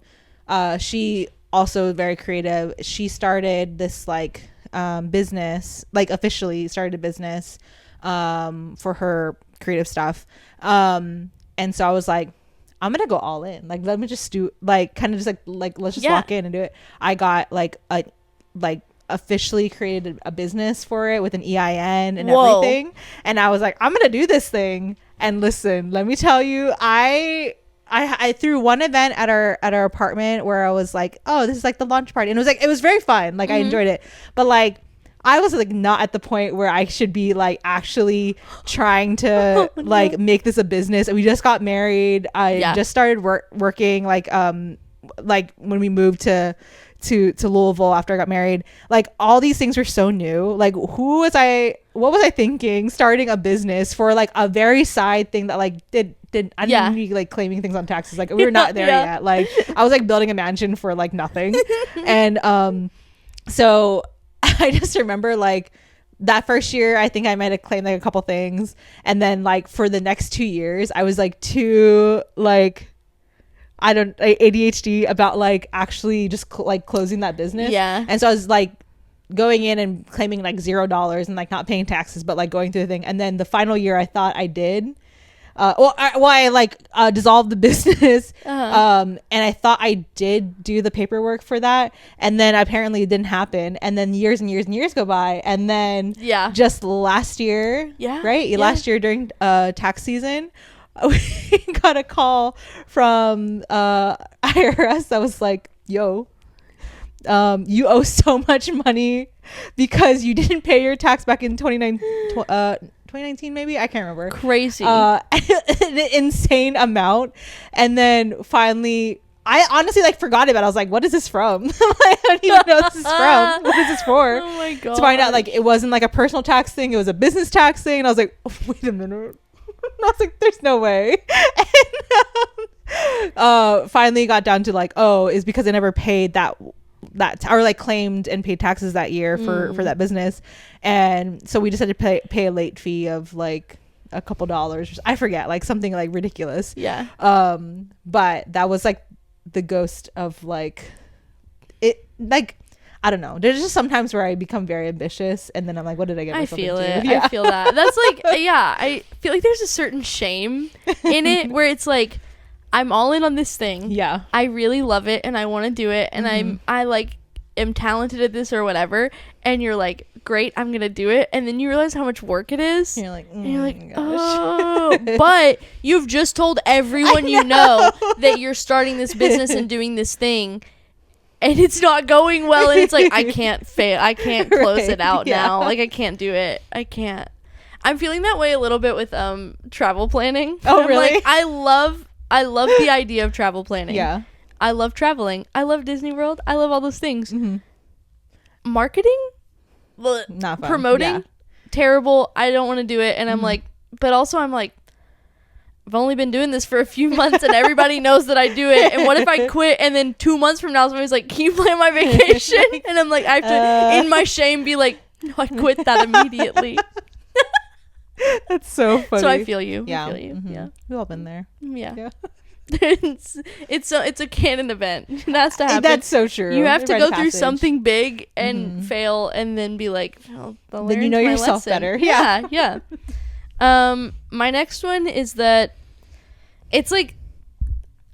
[SPEAKER 2] she also very creative. She started this like business, like officially started a business for her creative stuff. And so I was like, I'm gonna go all in. Like, let me just do like kind of just like let's just walk in and do it. I got like officially created a business for it with an EIN and everything. And I was like, I'm gonna do this thing. And listen, let me tell you, I threw one event at our apartment where I was like, oh, this is like the launch party, and it was very fun. Like I enjoyed it, but like I was like not at the point where I should be like actually trying to like make this a business. And we just got married. I just started working like when we moved to Louisville after I got married. Like all these things were so new. Like what was I thinking starting a business for like a very side thing that like I didn't be like claiming things on taxes. Like we were not there yet. Like I was like building a mansion for like nothing. And so I just remember like that first year, I think I might have claimed like a couple things. And then like for the next 2 years, I was like too like, ADHD about like actually just like closing that business. Yeah. And so I was like going in and claiming like $0 and like not paying taxes, but like going through the thing. And then the final year I thought I did. I dissolved the business. And I thought I did do the paperwork for that, and then apparently it didn't happen, and then years and years and years go by, and then just last year last year during tax season, we got a call from IRS that was like, yo, you owe so much money because you didn't pay your tax back in 2019 maybe, I can't remember. Crazy. An insane amount. And then finally I honestly like forgot about it. I was like, what is this from? I don't even know what this is from. What is this for? Oh my god. To find out like it wasn't like a personal tax thing, it was a business tax thing. And I was like, oh, wait a minute. I was like, there's no way. And finally got down to like, oh, is because I never paid that or like claimed and paid taxes that year for that business. And so we just had to pay a late fee of like a couple dollars. I forget, like something like ridiculous.
[SPEAKER 1] Yeah.
[SPEAKER 2] But that was like the ghost of like it. Like I don't know. There's just sometimes where I become very ambitious, and then I'm like, what did I get myself into?
[SPEAKER 1] I feel that. That's like I feel like there's a certain shame in it where it's like I'm all in on this thing.
[SPEAKER 2] Yeah.
[SPEAKER 1] I really love it and I want to do it, and I like am talented at this or whatever, and you're like, great, I'm gonna do it, and then you realize how much work it is,
[SPEAKER 2] and
[SPEAKER 1] you're like
[SPEAKER 2] gosh.
[SPEAKER 1] oh but you've just told everyone you know that you're starting this business and doing this thing, and it's not going well, and it's like I can't close it out now. Like I can't do it. I'm feeling that way a little bit with travel planning.
[SPEAKER 2] Oh really?
[SPEAKER 1] Like, I love the idea of travel planning.
[SPEAKER 2] Yeah.
[SPEAKER 1] I love traveling. I love Disney World. I love all those things. Marketing?
[SPEAKER 2] Not fun.
[SPEAKER 1] Promoting? Terrible. I don't want to do it. And I'm like, but also I'm like, I've only been doing this for a few months and everybody knows that I do it. And what if I quit and then 2 months from now somebody's like, can you plan my vacation? And I'm like, I have to, in my shame, be like, no, I quit that immediately.
[SPEAKER 2] That's so funny.
[SPEAKER 1] So I feel you.
[SPEAKER 2] Yeah.
[SPEAKER 1] I feel you. Yeah.
[SPEAKER 2] We've all been there.
[SPEAKER 1] Yeah. It's a canon event. It has to happen.
[SPEAKER 2] That's so true.
[SPEAKER 1] You have to go through something big and fail, and then be like, oh,
[SPEAKER 2] then you know yourself better.
[SPEAKER 1] Yeah. My next one is that it's like,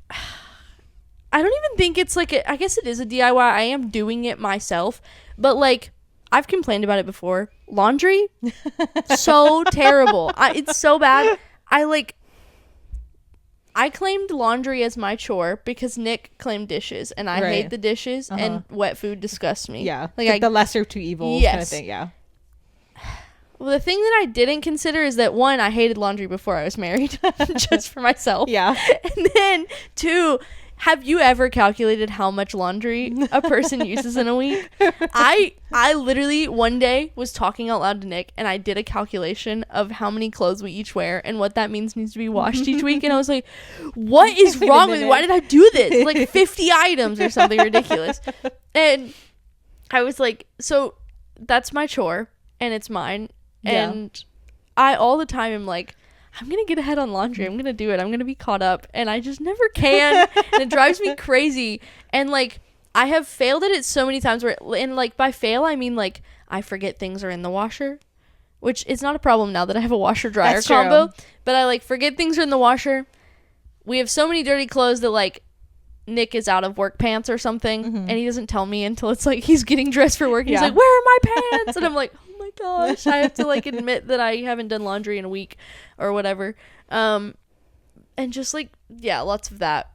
[SPEAKER 1] I don't even think it's like I guess it is a DIY. I am doing it myself, but like I've complained about it before. Laundry, so terrible. It's so bad. I claimed laundry as my chore because Nick claimed dishes, and I hate the dishes, and wet food disgusts me.
[SPEAKER 2] Yeah, like the lesser of two evils kind of thing. Yeah.
[SPEAKER 1] Well, the thing that I didn't consider is that, one, I hated laundry before I was married, just for myself.
[SPEAKER 2] Yeah.
[SPEAKER 1] And then, two, have you ever calculated how much laundry a person uses in a week? I literally one day was talking out loud to Nick, and I did a calculation of how many clothes we each wear and what that means needs to be washed each week. And I was like, what is wrong with me? Why did I do this? Like 50 items or something ridiculous. And I was like, so that's my chore and it's mine. Yeah. And I all the time am like, I'm going to get ahead on laundry. I'm going to do it. I'm going to be caught up. And I just never can. And it drives me crazy. And like, I have failed at it so many times and like by fail, I mean like I forget things are in the washer, which is not a problem now that I have a washer dryer combo, but I like forget things are in the washer. We have so many dirty clothes that like Nick is out of work pants or something, and he doesn't tell me until it's like he's getting dressed for work. He's like, where are my pants? And I'm like, oh my gosh, I have to like admit that I haven't done laundry in a week or whatever. And just like, yeah, lots of that.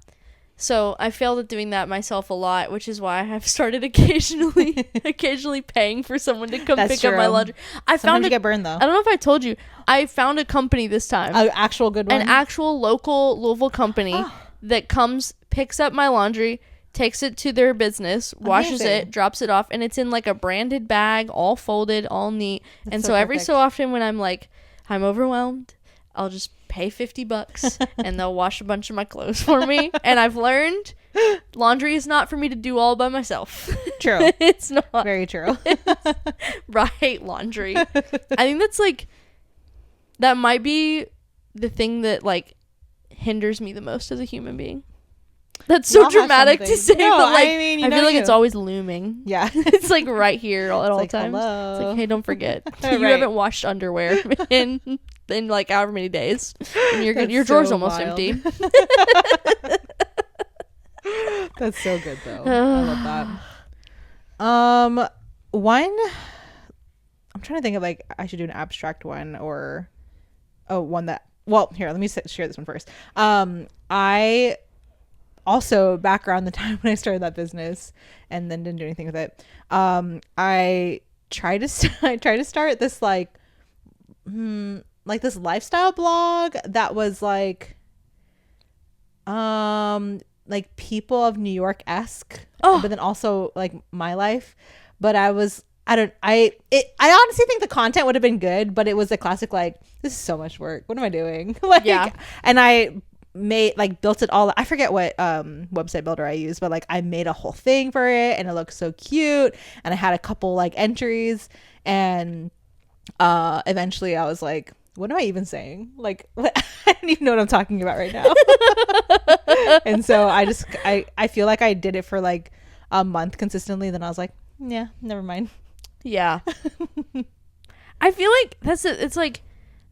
[SPEAKER 1] So I failed at doing that myself a lot, which is why I have started occasionally paying for someone to come pick up my laundry.
[SPEAKER 2] Sometimes you get burned though.
[SPEAKER 1] I don't know if I told you. I found a company this time.
[SPEAKER 2] An actual good one?
[SPEAKER 1] An actual local Louisville company that comes, picks up my laundry, takes it to their business, washes it, drops it off, and it's in like a branded bag, all folded, all neat. That's and so every so often when I'm like, I'm overwhelmed, I'll just pay $50 and they'll wash a bunch of my clothes for me. And I've learned laundry is not for me to do all by myself.
[SPEAKER 2] True.
[SPEAKER 1] It's not.
[SPEAKER 2] Very true.
[SPEAKER 1] I hate laundry. I think that's like, that might be the thing that like hinders me the most as a human being. That's so dramatic to say, but like I feel like it's always looming.
[SPEAKER 2] Yeah.
[SPEAKER 1] It's like right here at all
[SPEAKER 2] like,
[SPEAKER 1] times.
[SPEAKER 2] Hello.
[SPEAKER 1] It's like, hey, don't forget. You haven't washed underwear in like however many days. And your drawer's so almost empty.
[SPEAKER 2] That's so good though. I love that. One, I'm trying to think of like I should do an abstract one or one that, well, here, let me share this one first. I also, back around the time when I started that business and then didn't do anything with it, I tried to start this like this lifestyle blog that was like people of New York-esque, but then also like my life. But I honestly think the content would have been good, but it was a classic like, this is so much work, what am I doing? Like, yeah. And I built it all. I forget what website builder I used, but like I made a whole thing for it and it looked so cute, and I had a couple like entries, and eventually I was like, what am I even saying? Like, I don't even know what I'm talking about right now. And so I feel like I did it for like a month consistently. Then I was like, yeah, never mind.
[SPEAKER 1] Yeah. I feel like it's like,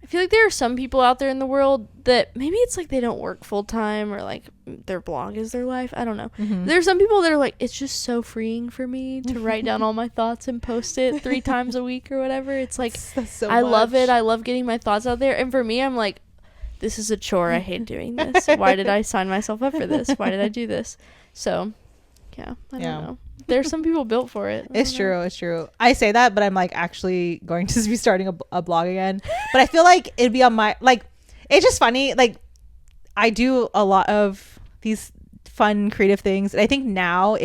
[SPEAKER 1] I feel like there are some people out there in the world that maybe it's like they don't work full time or like their blog is their life. I don't know. There's some people that are like, it's just so freeing for me to write down all my thoughts and post it 3 times a week or whatever. It's like, I love it. I love getting my thoughts out there. And for me, I'm like, this is a chore. I hate doing this. Why did I sign myself up for this? Why did I do this? So, yeah, I don't know. There's some people built for it.
[SPEAKER 2] It's true. I say that, but I'm like actually going to be starting a blog again. But I feel like it'd be on my, like, it's just funny. Like, I do a lot of these fun, creative things. And I think now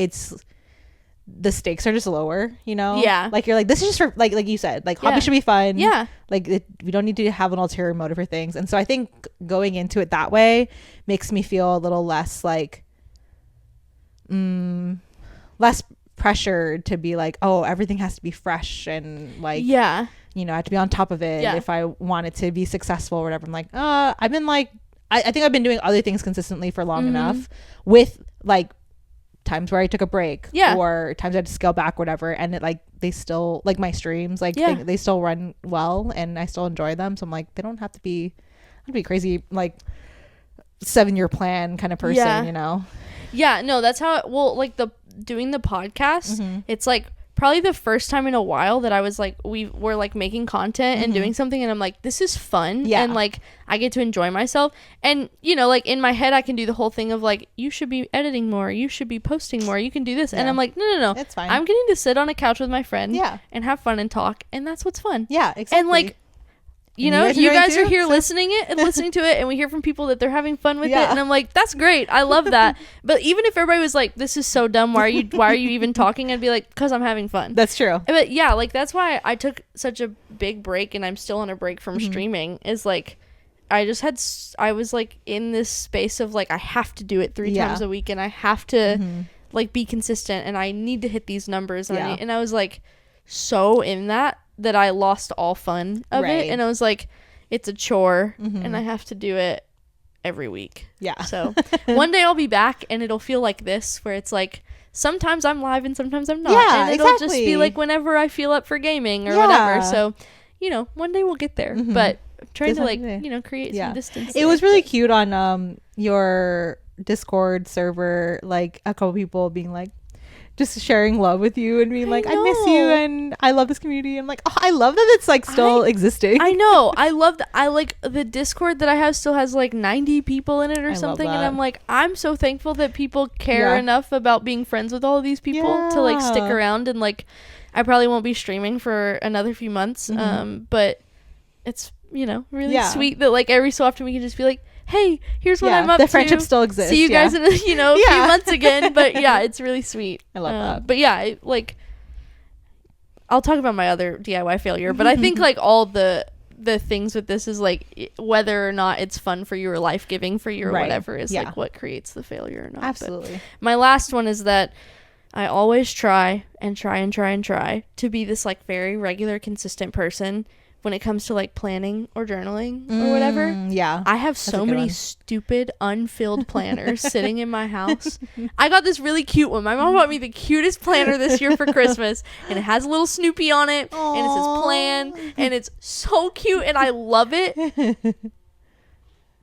[SPEAKER 2] the stakes are just lower, you know?
[SPEAKER 1] Yeah.
[SPEAKER 2] Like, you're like, this is just for, like you said, like, hobby should be fun.
[SPEAKER 1] Yeah.
[SPEAKER 2] Like, we don't need to have an ulterior motive for things. And so I think going into it that way makes me feel a little less like, less pressured to be like, oh, everything has to be fresh and like, you know, I have to be on top of it if I want it to be successful or whatever. I'm like, I've been like, I think I've been doing other things consistently for long enough with like times where I took a break or times I had to scale back, whatever. And it like, they still like my streams, like they still run well and I still enjoy them. So I'm like, they don't have to be, I'd be crazy, like 7-year plan kind of person, you know?
[SPEAKER 1] Yeah, no, that's how like doing the podcast, it's like probably the first time in a while that I was like, we were like making content and doing something and I'm like, this is fun and like I get to enjoy myself. And you know, like in my head I can do the whole thing of like, you should be editing more, you should be posting more, you can do this. And I'm like, no,
[SPEAKER 2] it's fine.
[SPEAKER 1] I'm getting to sit on a couch with my friend and have fun and talk, and that's what's fun.
[SPEAKER 2] Exactly.
[SPEAKER 1] And like, you know, you guys are here listening to it, and we hear from people that they're having fun with it, and I'm like, that's great, I love that. But even if everybody was like, this is so dumb, why are you even talking, I'd be like, because I'm having fun.
[SPEAKER 2] That's true.
[SPEAKER 1] But yeah, like that's why I took such a big break, and I'm still on a break from streaming, is like I was like in this space of like, I have to do it 3 times a week, and I have to like be consistent, and I need to hit these numbers, and I was like so in that I lost all fun of it, and I was like, it's a chore and I have to do it every week. So one day I'll be back and it'll feel like this, where it's like sometimes I'm live and sometimes I'm not, and it'll just be like whenever I feel up for gaming or whatever. So, you know, one day we'll get there, but I'm trying to like, you know, create some distance.
[SPEAKER 2] It was really cute on your Discord server, like a couple people being like, just sharing love with you and being like, I miss you and I love this community. I'm like, oh, I love that it's like still existing.
[SPEAKER 1] I know. I love that. I like the Discord that I have still has like 90 people in it or something. And I'm like, I'm so thankful that people care enough about being friends with all of these people to like stick around. And like, I probably won't be streaming for another few months. But it's, you know, really sweet that like every so often we can just be like, hey, here's what I'm up to.
[SPEAKER 2] The friendship still exists.
[SPEAKER 1] See you guys in a few months again. But yeah, it's really sweet.
[SPEAKER 2] I love that.
[SPEAKER 1] But yeah, like I'll talk about my other DIY failure, but I think like all the things with this is like whether or not it's fun for you or life-giving for you or whatever is like what creates the failure or not.
[SPEAKER 2] Absolutely.
[SPEAKER 1] But my last one is that I always try to be this like very regular, consistent person when it comes to like planning or journaling or whatever. I have so many stupid unfilled planners sitting in my house. I got this really cute one. My mom bought me the cutest planner this year for Christmas, and it has a little Snoopy on it. Aww. And it says plan, and it's so cute and I love it.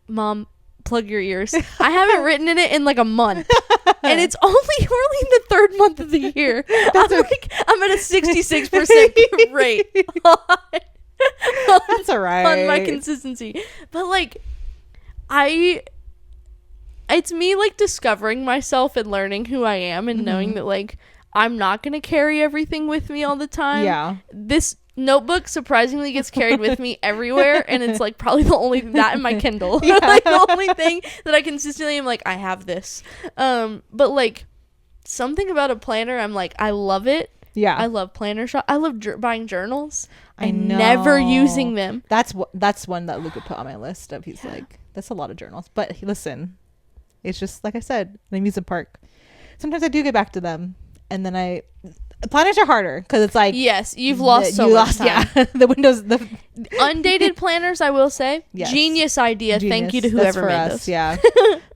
[SPEAKER 1] Mom, plug your ears. I haven't written in it in like a month, and it's only in the 3rd month of the year. I'm at a 66% rate.
[SPEAKER 2] That's all right
[SPEAKER 1] on my consistency, but like it's me like discovering myself and learning who I am and knowing that like I'm not gonna carry everything with me all the time. This notebook surprisingly gets carried with me everywhere, and it's like probably the only that in my Kindle like the only thing that I consistently am like, I have this. But like something about a planner, I'm like, I love it. I love planner shop. I love buying journals. I'm never using them.
[SPEAKER 2] That's one that Luke would put on my list of. He's like, that's a lot of journals. But listen, it's just like I said, an amusement park. Sometimes I do get back to them, and then planners are harder because it's like,
[SPEAKER 1] yes, you've lost so much time.
[SPEAKER 2] Yeah, the windows, the
[SPEAKER 1] undated planners, I will say,
[SPEAKER 2] yes.
[SPEAKER 1] Genius idea.
[SPEAKER 2] Genius.
[SPEAKER 1] Thank you to whoever made
[SPEAKER 2] us,
[SPEAKER 1] those.
[SPEAKER 2] Yeah.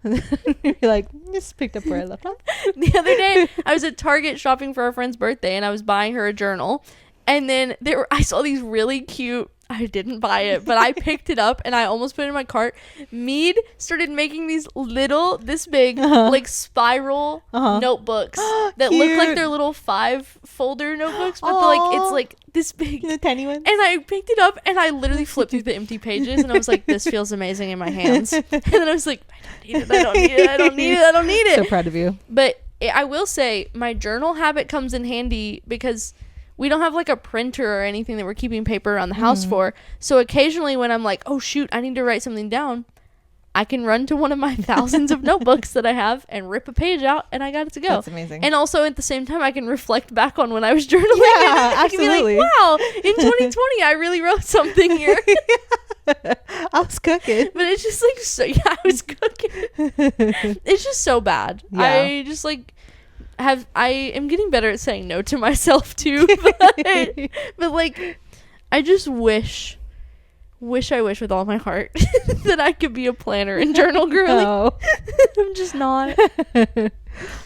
[SPEAKER 2] You're like, just picked up where I left off.
[SPEAKER 1] The other day, I was at Target shopping for our friend's birthday, and I was buying her a journal, and then I saw these really cute. I didn't buy it, but I picked it up and I almost put it in my cart. Mead started making these little, this big, like spiral notebooks that look like they're little 5-folder notebooks, but like it's like this big.
[SPEAKER 2] The tiny ones.
[SPEAKER 1] And I picked it up and I literally flipped through the empty pages and I was like, this feels amazing in my hands. And then I was like, I don't need it. I don't need it. I don't need it.
[SPEAKER 2] So proud of you.
[SPEAKER 1] But I will say my journal habit comes in handy because we don't have like a printer or anything that we're keeping paper around the house for. So occasionally when I'm like, oh shoot, I need to write something down, I can run to one of my thousands of notebooks that I have and rip a page out and I got it to go.
[SPEAKER 2] That's amazing.
[SPEAKER 1] And also at the same time, I can reflect back on when I was journaling.
[SPEAKER 2] Yeah,
[SPEAKER 1] I can
[SPEAKER 2] absolutely.
[SPEAKER 1] be like, wow, in 2020, I really wrote something here.
[SPEAKER 2] I was cooking.
[SPEAKER 1] But it's just like, so yeah, I was cooking. It's just so bad.
[SPEAKER 2] Yeah.
[SPEAKER 1] I just like, I am getting better at saying no to myself too, but like I just wish I wish with all my heart that I could be a planner and journal girly.
[SPEAKER 2] No.
[SPEAKER 1] I'm just not.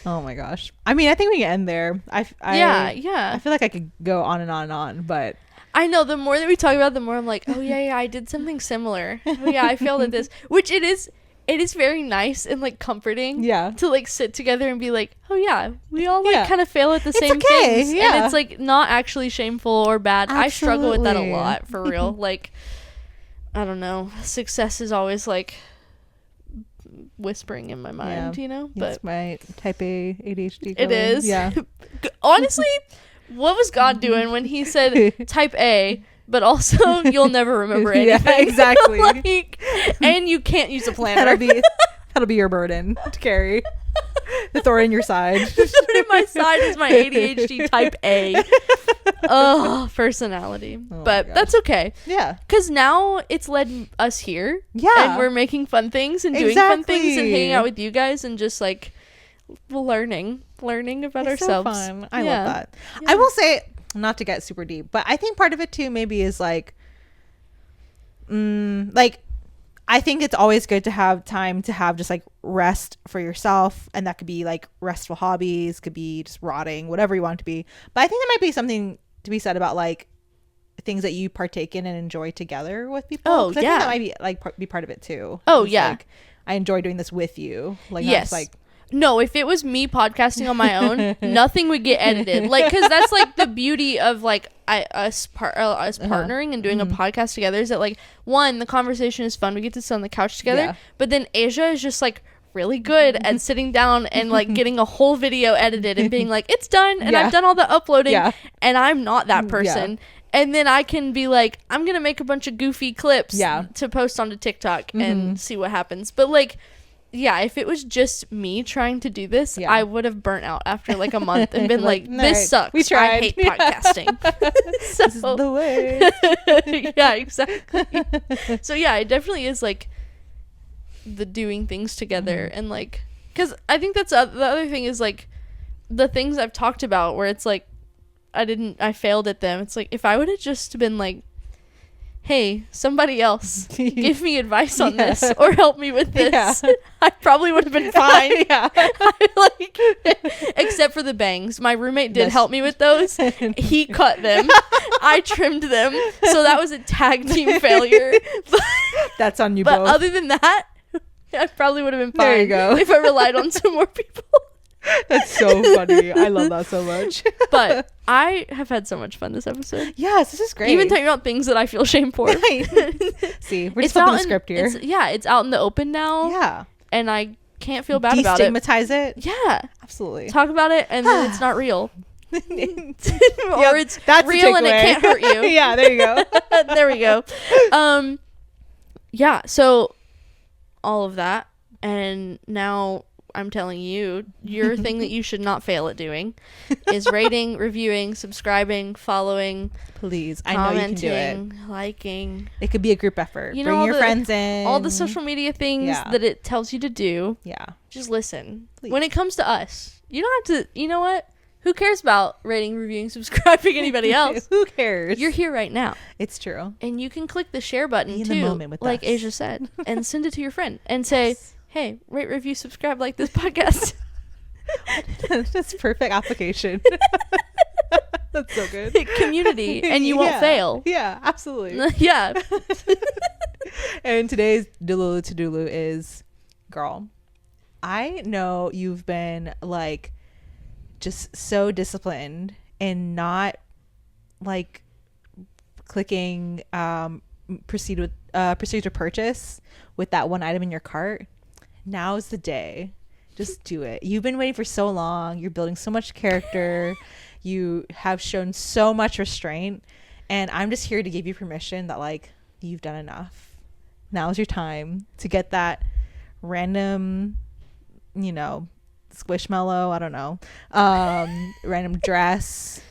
[SPEAKER 2] Oh my gosh. I mean, I think we can end there. I feel like I could go on and on and on, but
[SPEAKER 1] I know the more that we talk about it, the more I'm like, oh yeah, I did something similar. Oh yeah, I failed at this, which it is very nice and like comforting to like sit together and be like, oh yeah, we all like kind of fail at the same things.
[SPEAKER 2] Yeah.
[SPEAKER 1] And it's like not actually shameful or bad.
[SPEAKER 2] Absolutely.
[SPEAKER 1] I struggle with that a lot, for real. Like, I don't know, success is always like whispering in my mind, you know? But
[SPEAKER 2] it's my type A ADHD.
[SPEAKER 1] It is.
[SPEAKER 2] Yeah.
[SPEAKER 1] Honestly, what was God doing when he said type A, but also you'll never remember anything?
[SPEAKER 2] Yeah, exactly.
[SPEAKER 1] Like, and you can't use a planner.
[SPEAKER 2] That'll be your burden to carry. The thorn in your side.
[SPEAKER 1] The thorn in my side is my ADHD type A. Oh, personality. But that's okay.
[SPEAKER 2] Yeah.
[SPEAKER 1] Because now it's led us here.
[SPEAKER 2] Yeah.
[SPEAKER 1] And we're making fun things and doing fun things and hanging out with you guys and just like learning about ourselves.
[SPEAKER 2] So fun. I love that. Yeah. I will say, not to get super deep, but I think part of it too maybe is like I think it's always good to have time to have just like rest for yourself, and that could be like restful hobbies, could be just rotting, whatever you want it to be. But I think there might be something to be said about like things that you partake in and enjoy together with people.
[SPEAKER 1] Oh,
[SPEAKER 2] I think that might be like be part of it too.
[SPEAKER 1] Oh, yeah.
[SPEAKER 2] Like, I enjoy doing this with you. Like,
[SPEAKER 1] yes.
[SPEAKER 2] Like,
[SPEAKER 1] no, if it was me podcasting on my own, nothing would get edited. Like, because that's like the beauty of like us partnering and doing a podcast together is that like, one, the conversation is fun. We get to sit on the couch together. But then Asia is just like really good at sitting down and like getting a whole video edited and being like, it's done. And I've done all the uploading. And I'm not that person. And then I can be like, I'm going to make a bunch of goofy clips to post onto TikTok and see what happens. But like, yeah, if it was just me trying to do this, I would have burnt out after like a month and been like, this sucks.
[SPEAKER 2] We tried.
[SPEAKER 1] I hate podcasting. So,
[SPEAKER 2] this is the way.
[SPEAKER 1] Yeah, exactly. So yeah, it definitely is like the doing things together and like, because I think that's the other thing is like the things I've talked about where it's like I failed at them. It's like if I would have just been like, hey, somebody else give me advice on this or help me with this, I probably would have been fine. Like, except for the bangs. My roommate did help me with those. He cut them. I trimmed them. So that was a tag team failure.
[SPEAKER 2] That's on you
[SPEAKER 1] but
[SPEAKER 2] both.
[SPEAKER 1] Other than that, I probably would have been fine.
[SPEAKER 2] There you go.
[SPEAKER 1] If I relied on some more people.
[SPEAKER 2] That's so funny. I love that so much.
[SPEAKER 1] But I have had so much fun this episode.
[SPEAKER 2] Yes, this is great.
[SPEAKER 1] Even talking about things that I feel shame for.
[SPEAKER 2] See, we're just flipping the script here.
[SPEAKER 1] It's out in the open now.
[SPEAKER 2] Yeah.
[SPEAKER 1] And I can't feel bad about it.
[SPEAKER 2] Destigmatize it.
[SPEAKER 1] Yeah.
[SPEAKER 2] Absolutely.
[SPEAKER 1] Talk about it and then it's not real. Or it's
[SPEAKER 2] that's
[SPEAKER 1] real and it can't hurt you.
[SPEAKER 2] Yeah, there you go.
[SPEAKER 1] There we go. Yeah, so all of that. And now I'm telling you, your thing that you should not fail at doing is rating, reviewing, subscribing, following.
[SPEAKER 2] Please, I know you can do it.
[SPEAKER 1] Liking.
[SPEAKER 2] It could be a group effort.
[SPEAKER 1] You
[SPEAKER 2] Bring your friends in.
[SPEAKER 1] All the social media things that it tells you to do.
[SPEAKER 2] Yeah.
[SPEAKER 1] Just listen.
[SPEAKER 2] Please.
[SPEAKER 1] When it comes to us, you don't have to. You know what? Who cares about rating, reviewing, subscribing anybody else?
[SPEAKER 2] Who cares?
[SPEAKER 1] You're here right now.
[SPEAKER 2] It's true.
[SPEAKER 1] And you can click the share button
[SPEAKER 2] Be in
[SPEAKER 1] too,
[SPEAKER 2] the moment with
[SPEAKER 1] like
[SPEAKER 2] us.
[SPEAKER 1] Asia said, and send it to your friend and say, hey, rate, review, subscribe, like this podcast.
[SPEAKER 2] That's perfect application. That's so good.
[SPEAKER 1] Community, and you won't fail.
[SPEAKER 2] Yeah, absolutely.
[SPEAKER 1] Yeah.
[SPEAKER 2] And today's delulu to dulu is, girl, I know you've been like just so disciplined and not like clicking proceed to purchase with that one item in your cart. Now's the day. Just do it. You've been waiting for so long. You're building so much character. You have shown so much restraint, and I'm just here to give you permission that like you've done enough. Now's your time to get that random, you know, squishmallow, I don't know, random dress,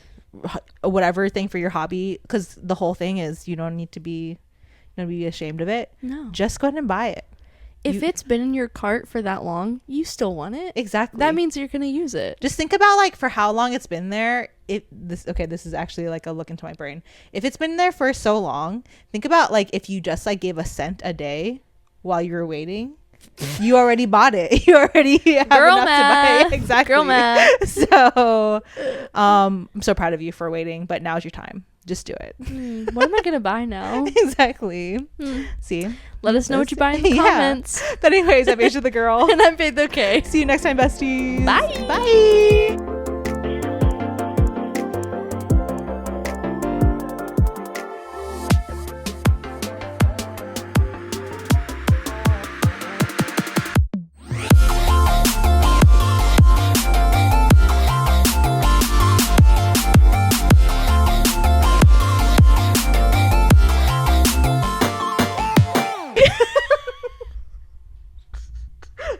[SPEAKER 2] whatever thing for your hobby, because the whole thing is you don't need to be ashamed of it.
[SPEAKER 1] No,
[SPEAKER 2] just go ahead and buy it.
[SPEAKER 1] If it's been in your cart for that long, you still want it.
[SPEAKER 2] Exactly.
[SPEAKER 1] That means you're gonna use it.
[SPEAKER 2] Just think about like for how long it's been there. This is actually like a look into my brain. If it's been there for so long, think about like if you just like gave a cent a day while you were waiting, you already bought it. You already have
[SPEAKER 1] Girl
[SPEAKER 2] enough
[SPEAKER 1] math.
[SPEAKER 2] to buy it. Exactly.
[SPEAKER 1] Girl math.
[SPEAKER 2] So I'm so proud of you for waiting, but now's your time. Just do it.
[SPEAKER 1] What am I gonna buy now?
[SPEAKER 2] Exactly. See,
[SPEAKER 1] let us know what you buy in the comments.
[SPEAKER 2] But anyways, I'm Asia the girl.
[SPEAKER 1] And I'm Faith. Okay,
[SPEAKER 2] see you next time, besties.
[SPEAKER 1] Bye.
[SPEAKER 2] Bye.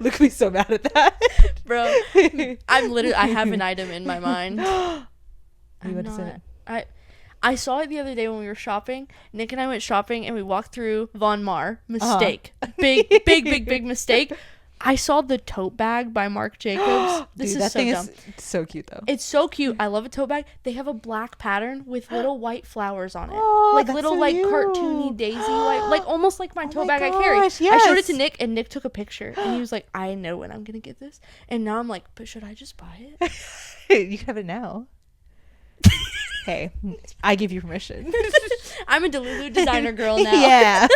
[SPEAKER 2] Look at me so mad at that.
[SPEAKER 1] Bro. I have an item in my mind. I saw it the other day when we were shopping. Nick and I went shopping and we walked through Von Mar. Mistake. Big mistake. I saw the tote bag by Marc Jacobs. This
[SPEAKER 2] Dude,
[SPEAKER 1] is so dumb.
[SPEAKER 2] It's so cute though.
[SPEAKER 1] It's so cute. I love a tote bag. They have a black pattern with little white flowers on it.
[SPEAKER 2] Oh,
[SPEAKER 1] like
[SPEAKER 2] that's
[SPEAKER 1] little
[SPEAKER 2] so
[SPEAKER 1] like
[SPEAKER 2] cute.
[SPEAKER 1] cartoony daisy white, like almost like my tote bag I carry.
[SPEAKER 2] Gosh,
[SPEAKER 1] I showed it
[SPEAKER 2] yes.
[SPEAKER 1] to Nick and Nick took a picture and he was like, I know when I'm gonna get this. And now I'm like, but should I just buy it?
[SPEAKER 2] You can have it now. Hey, I give you permission.
[SPEAKER 1] I'm a delulu designer girl now.
[SPEAKER 2] Yeah.